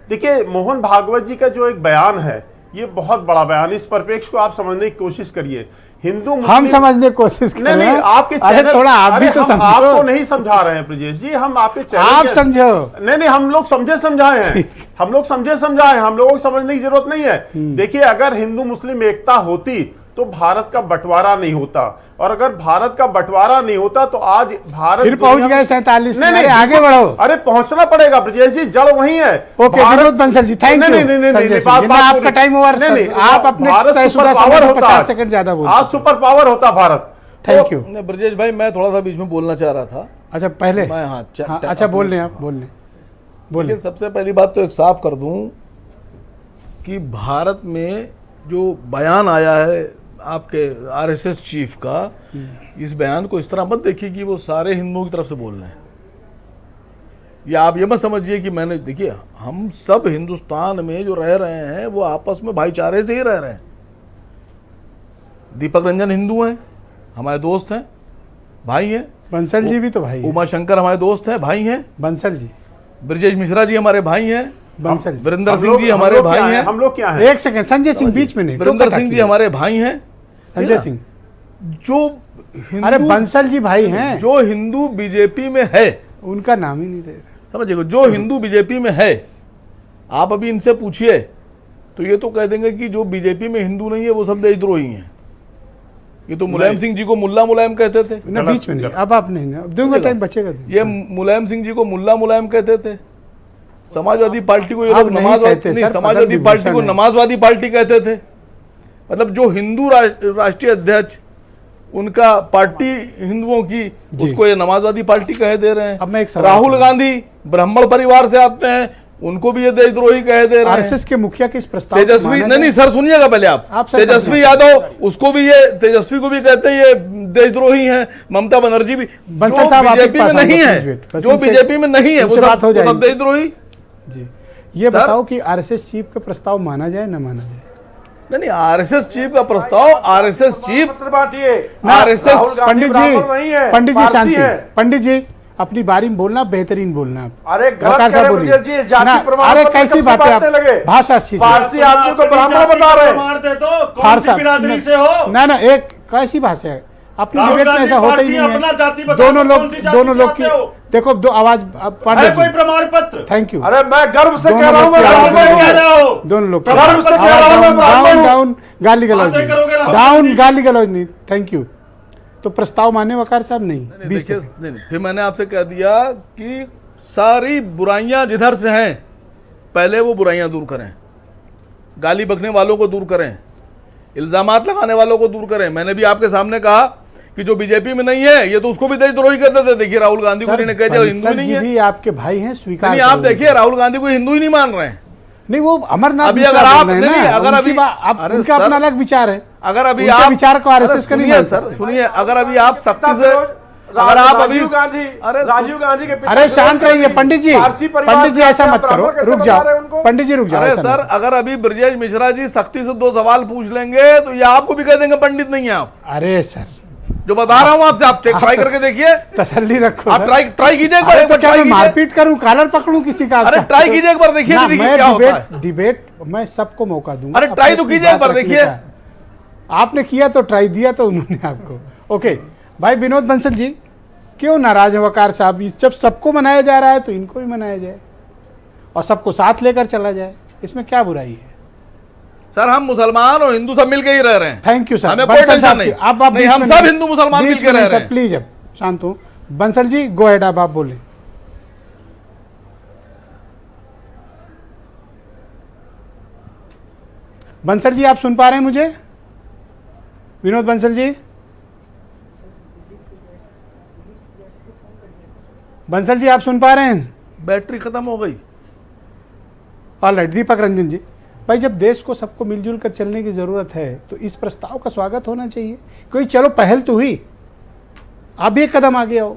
देखिए, मोहन भागवत जी का जो एक बयान है, ये बहुत बड़ा बयान, इस परिप्रेक्ष्य को आप समझने की कोशिश करिए। हिंदू
हम समझने की कोशिश कर रहे हैं,
आपके
अरे थोड़ा आप भी तो समझो।
आपको नहीं समझा रहे हैं ब्रजेश जी, हम आपके
आप समझो।
नहीं, हम लोग समझे समझाए हैं, हम लोग समझे समझाए, हम लोगों को समझने की जरूरत नहीं है। देखिए, अगर हिंदू मुस्लिम एकता होती तो भारत का बंटवारा नहीं होता, और अगर भारत का बंटवारा नहीं होता तो आज भारत
फिर पहुंच गए 47 में।
नहीं,
आगे बढ़ो।
अरे पहुंचना पड़ेगा ब्रजेश जी, जड़ वही है।
Okay, Vinod Bansal ji, thank you. आपका टाइम ओवर, आप अपने 50 सेकंड ज्यादा बोल।
आज सुपर पावर होता भारत।
Thank you.
ब्रजेश भाई, मैं थोड़ा सा बीच में बोलना चाह रहा था।
अच्छा, पहले
मैं
अच्छा बोल लें, आप बोल।
सबसे पहली बात तो एक साफ कर दूं कि भारत में जो बयान आया है आपके आरएसएस चीफ का, इस बयान को इस तरह मत देखिए कि वो सारे हिंदुओं की तरफ से बोल रहे हैं, या आप ये मत समझिए कि मैंने, देखिए हम सब हिंदुस्तान में जो रह रहे हैं वो आपस में भाईचारे से ही रह रहे हैं। दीपक रंजन हिंदू हैं, हमारे दोस्त हैं, भाई हैं।
बंसल जी भी तो भाई,
उमा शंकर हमारे दोस्त हैं, भाई हैं।
बंसल जी,
ब्रजेश मिश्रा जी हमारे भाई हैं,
बंसल,
वीरेंद्र सिंह जी हमारे भाई हैं।
हम लोग क्या हैं?
एक सेकंड, संजय सिंह बीच में नहीं।
वीरेंद्र सिंह जी हमारे भाई हैं।
संजय सिंह
जो
अरे बंसल जी भाई हैं,
जो हिंदू बीजेपी में है,
उनका नाम ही नहीं ले रहे,
समझिएगा। जो हिंदू बीजेपी में है, आप अभी इनसे पूछिए तो ये तो कह देंगे कि जो बीजेपी में हिंदू नहीं है वो सब देशद्रोही हैं। ये तो मुलायम सिंह जी को मुल्ला मुलायम कहते थे
ना, बीच में नहीं, अब आप नहीं, अब दूंगा टाइम बचेगा।
ये मुलायम सिंह जी को मुल्ला मुलायम कहते थे, समाजवादी पार्टी को ये लोग नमाजवादी, समाजवादी पार्टी को नमाजवादी पार्टी कहते थे। मतलब जो हिंदू राष्ट्रीय अध्यक्ष, उनका पार्टी हिंदुओं की, उसको ये नमाजवादी पार्टी कह दे रहे हैं। राहुल गांधी ब्राह्मण परिवार से आते हैं, उनको भी ये देशद्रोही कह दे रहे हैं।
आरएसएस के मुखिया के इस प्रस्ताव,
तेजस्वी, नहीं सर सुनिएगा पहले आप तेजस्वी यादव, उसको भी ये, तेजस्वी को भी कहते हैं ये देशद्रोही हैं। ममता बनर्जी भी, जो बीजेपी में नहीं है, जो बीजेपी में नहीं है वो सब देशद्रोही।
जी, ये बताओ कि आरएसएस चीफ का प्रस्ताव माना जाए ना माना जाए?
नहीं, आरएसएस चीफ का प्रस्ताव, आरएसएस चीफ,
आरएसएस, पंडित जी शांति, पंडित जी अपनी बारी में बोलना, बेहतरीन बोलना।
अरे गलत कह रहे हैं जी, जाति प्रमाण,
अरे कैसी बातें आप, भाषा सीखिए।
फारसी आदमी को ब्राह्मण बता रहे हैं,
कौन सी बिरादरी से हो?
ना एक कैसी भाषा है अपनी डिबेट में, ऐसा होता ही नहीं है। दोनों लोग की देखो, दो आवाज,
कोई प्रमाण पत्र?
Thank you.
अरे मैं गर्व से कह रहा हूँ,
दोनों लोग
गर्व से कह रहा हूँ,
डाउन गाली गलौज, डाउन गाली गलौज नहीं, थैंक यू। तो प्रस्ताव माने वकार साहब? नहीं,
देखिए, फिर मैंने आपसे कह दिया कि सारी बुराइयां जिधर से हैं, पहले वो बुराइयां दूर करें, गाली बकने वालों को दूर करें, इल्जामात लगाने वालों को दूर करें। मैंने भी आपके सामने कहा कि जो बीजेपी में नहीं है, ये तो उसको भी देशद्रोही करते थे। देखिए राहुल गांधी को इन्होंने कह दिया हिंदू नहीं है।
भी आपके भाई हैं, स्वीकार
नहीं, आप देखिए राहुल गांधी को हिंदू ही नहीं मान रहे हैं।
नहीं, वो अमरनाथ,
अभी अगर आप नहीं, अगर अभी
उनका अपना अलग विचार है,
अगर अभी आप
विचार को आरएसएस का नहीं है
सर, सुनिए, अगर अभी आप सख्ती से, अगर आप अभी
राजीव गांधी के,
अरे शांत रहिए पंडित जी, ऐसा मत करो, रुक जाओ पंडित जी, रुक जाओ।
अरे सर, अगर अभी ब्रजेश मिश्रा जी सख्ती से 2 सवाल पूछ लेंगे तो ये आपको भी कह देंगे पंडित नहीं है आप।
अरे सर,
जो बता रहा हूँ आपसे, आप ट्राई करके देखिए,
तसल्ली रखो,
आप ट्राई कीजिए एक बार,
क्या मैं मारपीट करूं, कॉलर पकड़ूं किसी का?
अरे ट्राई कीजिए एक बार, देखिए क्या होता है।
डिबेट मैं सबको मौका दूंगा।
अरे ट्राई तो कीजिए एक बार, देखिए।
आपने किया तो ट्राई दिया तो उन्होंने आपको। ओके भाई विनोद बंसल जी, क्यों नाराज है वकार साहब? जब सबको मनाया जा रहा है तो इनको भी मनाया जाए और सबको साथ लेकर चला जाए, इसमें क्या बुराई है?
सर हम मुसलमान और हिंदू सब मिलकर ही रह रहे हैं।
थैंक यू सर,
हमें कोई टेंशन नहीं, नहीं हम सब हिंदू मुसलमान मिलकर रह रहे हैं।
प्लीज अब शांत हो। बंसल जी गो हेड, आप बोले। बंसल जी आप सुन पा रहे हैं मुझे? विनोद बंसल जी, बंसल जी आप सुन पा रहे हैं?
बैटरी खत्म हो गई।
ऑलराइट, दीपक रंजन जी, भाई जब देश को सबको मिलजुल कर चलने की जरूरत है तो इस प्रस्ताव का स्वागत होना चाहिए। कोई चलो पहल तो हुई, आप भी एक कदम आगे आओ,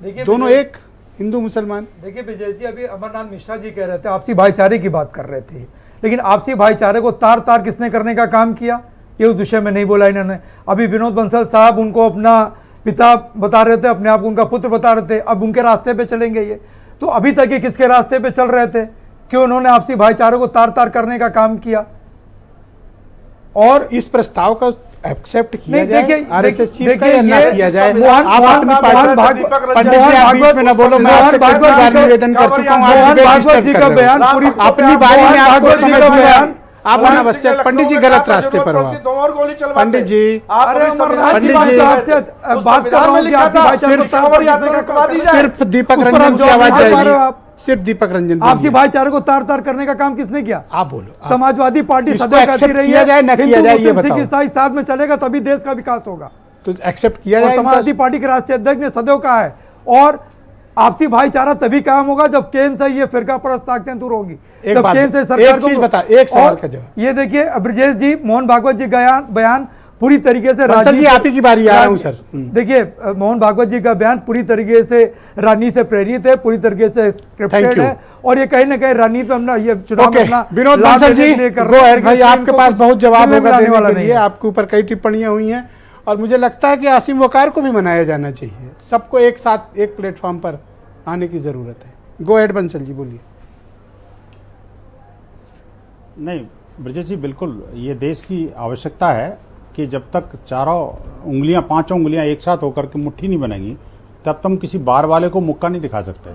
दोनों एक हिंदू मुसलमान।
देखिए विजय जी, अभी अमरनाथ मिश्रा जी कह रहे थे आपसी भाईचारे की बात कर रहे थे, लेकिन आपसी भाईचारे को तार तार किसने करने का काम किया, ये उस विषय में नहीं बोला इन्होंने। अभी विनोद बंसल साहब उनको अपना पिता बता रहे थे, अपने आप उनका पुत्र बता रहे थे, अब उनके रास्ते पे चलेंगे ये। तो अभी तक ये किसके रास्ते पे चल रहे थे? क्यों उन्होंने आपसी भाईचारे को तार तार करने का काम किया? और
इस प्रस्ताव का एक्सेप्ट किया जाए, आरएसएस चीफ का
ये
ना किया जाए। आप अपनी पार्टी, पंडित जी आप बीच में ना बोलो, मैं आपसे कई बार निवेदन कर चुका हूं, आप
भागवत जी का बयान पूरी
अपनी बारी में आपको समझ दूंगा। आप अनावश्यक, पंडित जी गलत रास्ते पर हो। पंडित जी,
पंडित जी आपसे बात कर रहा हूं कि आपसी भाईचारे को
सिर्फ दीपक रंजन की आवाज जाएगी, सिर्फ दीपक रंजन।
आपसी भाईचारे को तार तार करने का काम किसने किया?
आप बोलो।
समाजवादी पार्टी सदैव करती रही है, हिंदू ईसाई साथ में चलेगा तभी देश का विकास होगा।
तो एक्सेप्ट किया जाए।
समाजवादी पार्टी के राष्ट्रीय अध्यक्ष ने सदैव कहा है, और आपसी भाईचारा तभी काम होगा जब केंद्र से ये फिरका परस्त ताकतें दूर होगी।
एक बात, एक चीज बता, एक सवाल का जवाब।
ये देखिए ब्रजेश जी, मोहन भागवत जी का बयान पूरी तरीके से
जी आप ही की बारी आ रहा हूं सर।
देखिए मोहन भागवत जी का बयान पूरी तरीके से राजनीति से प्रेरित है, पूरी तरीके से स्क्रिप्टेड है, और ये कहीं ना कहीं राजनीति में अपना ये चुनाव में अपना
विनोद बंसल जी गो अहेड भाई, आपके पास बहुत जवाब होगा देने के लिए। आपके ऊपर कई टिप्पणियां हुई हैं और मुझे लगता है कि आसिम वकार को भी मनाया जाना चाहिए। सबको एक साथ एक प्लेटफॉर्म पर आने की जरूरत है। गो अहेड बंसल जी बोलिए।
नहीं ब्रजेश जी, बिल्कुल ये देश की आवश्यकता है कि जब तक चारों उंगलियां, 5 उंगलियां एक साथ होकर के मुट्ठी नहीं बनेगी, तब तुम किसी बार वाले को मुक्का नहीं दिखा सकते।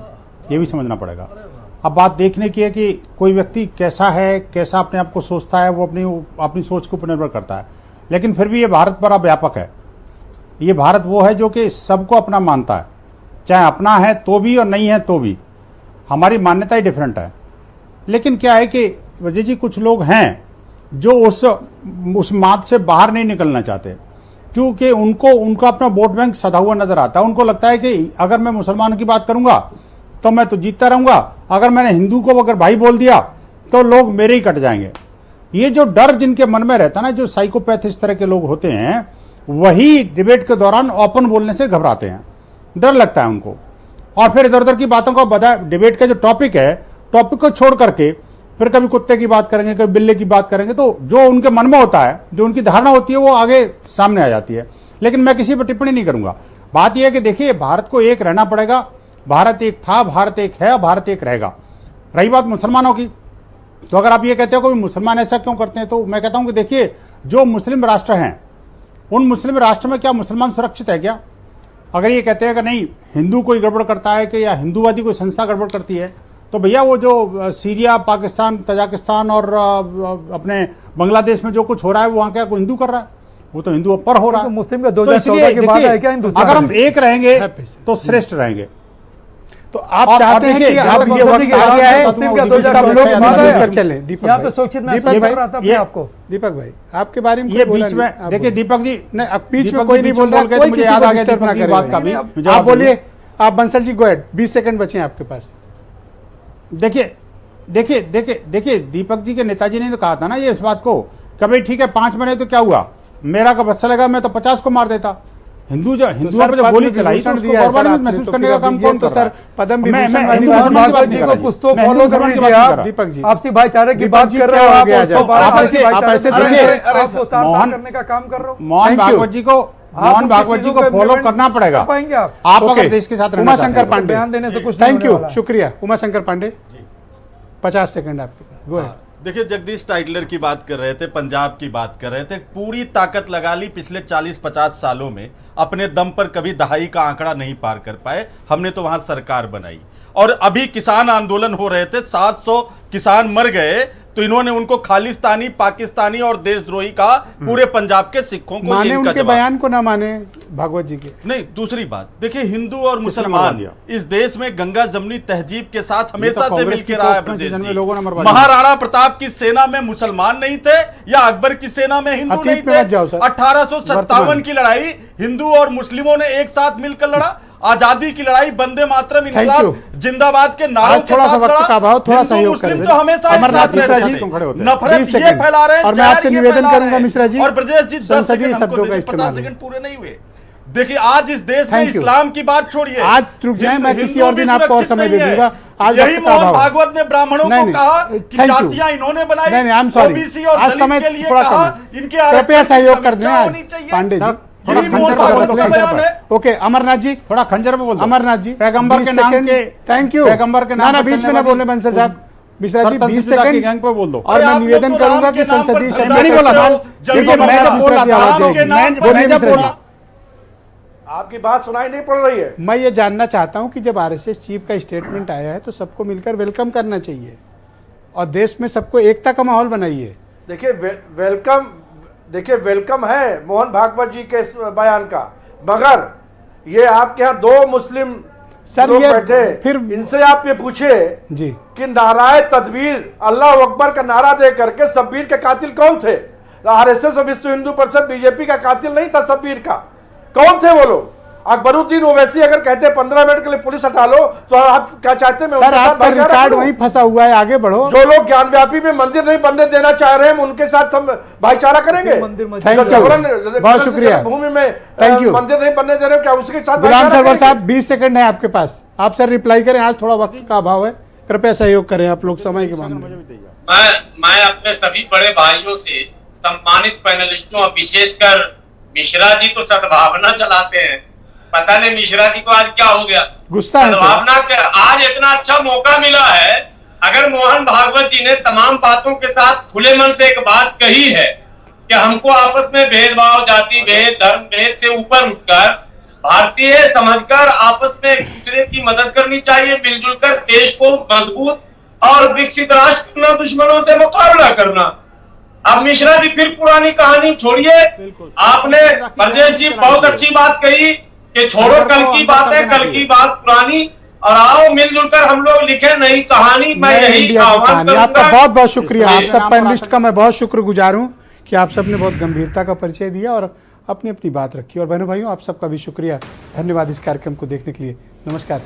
ये भी समझना पड़ेगा। अब बात देखने की है कि कोई व्यक्ति कैसा है, कैसा अपने आप को सोचता है, वो अपनी सोच के ऊपर निर्भर करता है। लेकिन फिर भी ये भारत बड़ा व्यापक है। ये भारत वो है जो कि सबको अपना मानता है, चाहे अपना है तो भी और नहीं है तो भी। हमारी मान्यता ही डिफरेंट है। लेकिन क्या है कि वजह जी कुछ लोग हैं जो उस मात से बाहर नहीं निकलना चाहते, क्योंकि उनका अपना वोट बैंक सधा हुआ नजर आता है। उनको लगता है कि अगर मैं मुसलमानों की बात करूंगा तो मैं तो जीतता रहूंगा, अगर मैंने हिंदू को अगर भाई बोल दिया तो लोग मेरे ही कट जाएंगे। ये जो डर जिनके मन में रहता है ना, जो साइकोपैथ इस तरह के लोग होते हैं, वही डिबेट के दौरान ओपन बोलने से घबराते हैं, डर लगता है उनको। और फिर इधर उधर की बातों को बता, डिबेट का जो टॉपिक है, टॉपिक को छोड़ करके फिर कभी कुत्ते की बात करेंगे, कभी बिल्ले की बात करेंगे, तो जो उनके मन में होता है, जो उनकी धारणा होती है, वो आगे सामने आ जाती है। लेकिन मैं किसी पर टिप्पणी नहीं करूंगा। बात यह है कि देखिए, भारत को एक रहना पड़ेगा। भारत एक था, भारत एक है, भारत एक रहेगा। रही बात मुसलमानों की, तो अगर आप ये कहते हो कि मुसलमान ऐसा क्यों करते हैं, तो मैं कहता हूं कि देखिए, जो मुस्लिम राष्ट्र हैं, उन मुस्लिम राष्ट्र में क्या मुसलमान सुरक्षित है क्या? अगर ये कहते हैं कि नहीं, हिंदू कोई गड़बड़ करता है कि या हिंदूवादी कोई संस्था गड़बड़ करती है, तो भैया वो जो सीरिया, पाकिस्तान, तजाकिस्तान और अपने बांग्लादेश में जो कुछ हो रहा है, वो वहाँ क्या कोई हिंदू कर रहा है? वो तो हिंदू पर हो रहा है।
तो मुस्लिम का 2014 के बाद है क्या हिंदुस्तान?
अगर हम एक रहेंगे तो श्रेष्ठ रहेंगे।
तो आप चाहते हैं कि अब ये वक्त आ गया है, सब लोग मिलजुल कर चलें। दीपक भाई, दीपक भाई, आपके बारे में
ये बीच में देखिए दीपक जी,
नहीं बीच में कोई नहीं बोल रहा, कोई किसी को डिस्टर्ब ना करे।
बात का भी
आप बोलिए, आप Bansal ji go ahead, 20 second बचे हैं आपके पास।
देखिए दीपक जी के नेताजी ने तो कहा था ना ये इस बात को, कभी ठीक है 5 महीने तो क्या हुआ, मेरा कब अच्छा लगा, मैं तो 50 को मार देता। हिंदू जो गोली चलाई तो महसूस करने का काम कौन? तो सर पद्म विभूषण वाली
बात जी को कुछ तो फॉलो कर लीजिए आप।
दीपक जी,
आपसी भाईचारे की बात कर रहे हो, आप
ऐसे
करने का काम कर रहे हो।
मोहन भागवत जी को फॉलो करना पड़ेगा।
पाएंगे
आप अगर देश के साथ।
उमाशंकर पांडे,
ध्यान देने से कुछ,
थैंक यू, शुक्रिया। उमाशंकर पांडे, 50 सेकंड आपके पास, गो अहेड।
देखिए, जगदीश टाइटलर की बात कर रहे थे, पंजाब की बात कर रहे थे, पूरी ताकत लगा ली पिछले 40-50 सालों में, अपने दम पर कभी दहाई का आंकड़ा नहीं पार कर पाए। हमने तो वहां सरकार बनाई, और अभी किसान आंदोलन हो रहे थे, 700 किसान मर गए, तो इन्होंने उनको खालिस्तानी, पाकिस्तानी और देशद्रोही का पूरे पंजाब के सिखों को
माने, उनके बयान को ना माने भागवत जी के।
नहीं, दूसरी बात देखिए, हिंदू और मुसलमान इस देश में गंगा जमनी तहजीब के साथ हमेशा से मिलकर रहा है। ब्रजेश जी, महाराणा प्रताप की सेना में मुसलमान नहीं थे या अकबर की सेना में हिंदू नहीं थे। 1857 की लड़ाई हिंदू और मुस्लिमों ने एक साथ मिलकर लड़ा। आजादी की लड़ाई बंदे मातरम इनकलाब जिंदाबाद के नारों के
थोड़ा सा वक्त का अभाव, थोड़ा सहयोग करें।
तो हमेशा
अमरनाथ मिश्रा जी,
नफरत ये फैला रहे हैं,
और मैं आपसे निवेदन करूंगा मिश्रा जी,
और ब्रजेश जी
संसदीय शब्दों का
50 सेकंड पूरे नहीं हुए। देखिए, आज इस देश में इस्लाम की बात छोड़िए,
आज रुक जाए, मैं किसी और दिन आपको और समय दे दूंगा। आज
यही मोहन भागवत ने ब्राह्मणों को कहा कि जातियां इन्होंने बनाई,
नहीं, आई एम सॉरी,
ओबीसी और
आज
दलित
समय
के लिए
थोड़ा
कहा,
कम,
इनके
कृपया सहयोग कर दें आज पांडे जी। ओके, अमरनाथ जी,
थोड़ा खंजर में बोल दो।
अमरनाथ जी,
पैगंबर के नाम के,
थैंक यू।
पैगंबर के नाम
ना बीच में ना बोलने बंसल साहब। मिश्रा जी 20 सेकंड
गैंग पे बोल दो।
और मैं निवेदन करूंगा कि संसदीय शब्दों
नहीं बोला,
मिश्रा की आवाज जाएगी। बोलिए मिश्रा जी,
आपकी बात सुनाई नहीं पड़ रही है।
मैं ये जानना चाहता हूं कि जब आरएसएस चीफ का स्टेटमेंट आया है तो सबको मिलकर वेलकम करना चाहिए और देश में सबको एकता का माहौल बनाइए।
देखिए वेलकम है मोहन भागवत जी के इस बयान का, मगर ये आपके यहाँ 2 मुस्लिम
सर
लोग
ये
बैठे,
फिर
इनसे आप ये पूछे
जी
कि नाराए तदबीर अल्लाह अकबर का नारा दे करके शब्बीर के कातिल कौन थे? आरएसएस और विश्व हिंदू परिषद बीजेपी का कातिल नहीं था शब्बीर का। कौन थे वो लोग? अकबरुद्दीन ओवैसी अगर कहते 15 मिनट के लिए पुलिस हटा लो, तो आप क्या चाहते हैं?
सर आपका रिकॉर्ड वहीं फंसा हुआ है, आगे बढ़ो।
जो लोग ज्ञानव्यापी में मंदिर नहीं बनने देना चाह रहे हैं, उनके साथ हम भाईचारा करेंगे।
थैंक यू, बहुत शुक्रिया।
भूमि में
थैंक यू।
मंदिर नहीं बनने दे रहे हो, क्या उसके साथ?
गुलाम सरवर साहब 20 सेकंड है आपके पास, आप सर रिप्लाई करें, आज थोड़ा वक्त का अभाव है, कृपया सहयोग करें आप लोग समय के मामले में।
मैं अपने सभी बड़े भाइयों से, सम्मानित पैनलिस्टों और विशेषकर मिश्रा जी को सद्भावना चलाते हैं। पता नहीं मिश्रा जी को आज क्या हो गया,
गुस्सा है
सद्भावना के आज इतना अच्छा मौका मिला है। अगर मोहन भागवत जी ने तमाम बातों के साथ खुले मन से एक बात कही है कि हमको आपस में भेदभाव, जाति भेद, धर्म भेद से ऊपर उठकर भारतीय समझकर आपस में एक दूसरे की मदद करनी चाहिए, मिलजुल कर देश को मजबूत और विकसित राष्ट्र करना, दुश्मनों से मुकाबला करना। अब मिश्रा जी फिर पुरानी कहानी छोड़िए। आपने ब्रजेश जी बहुत अच्छी बात कही कि छोड़ो कल की बात है, कल की बात पुरानी, और आओ मिलजुल कर हम लोग लिखे नई कहानी। मैं यही आह्वान करूंगा।
आपका बहुत बहुत शुक्रिया। आप सब पैनलिस्ट का मैं बहुत शुक्रगुजार हूँ कि आप सब ने बहुत गंभीरता का परिचय दिया और अपनी अपनी बात रखी। और बहनों भाइयों, आप सबका भी शुक्रिया, धन्यवाद इस कार्यक्रम को देखने के लिए। नमस्कार।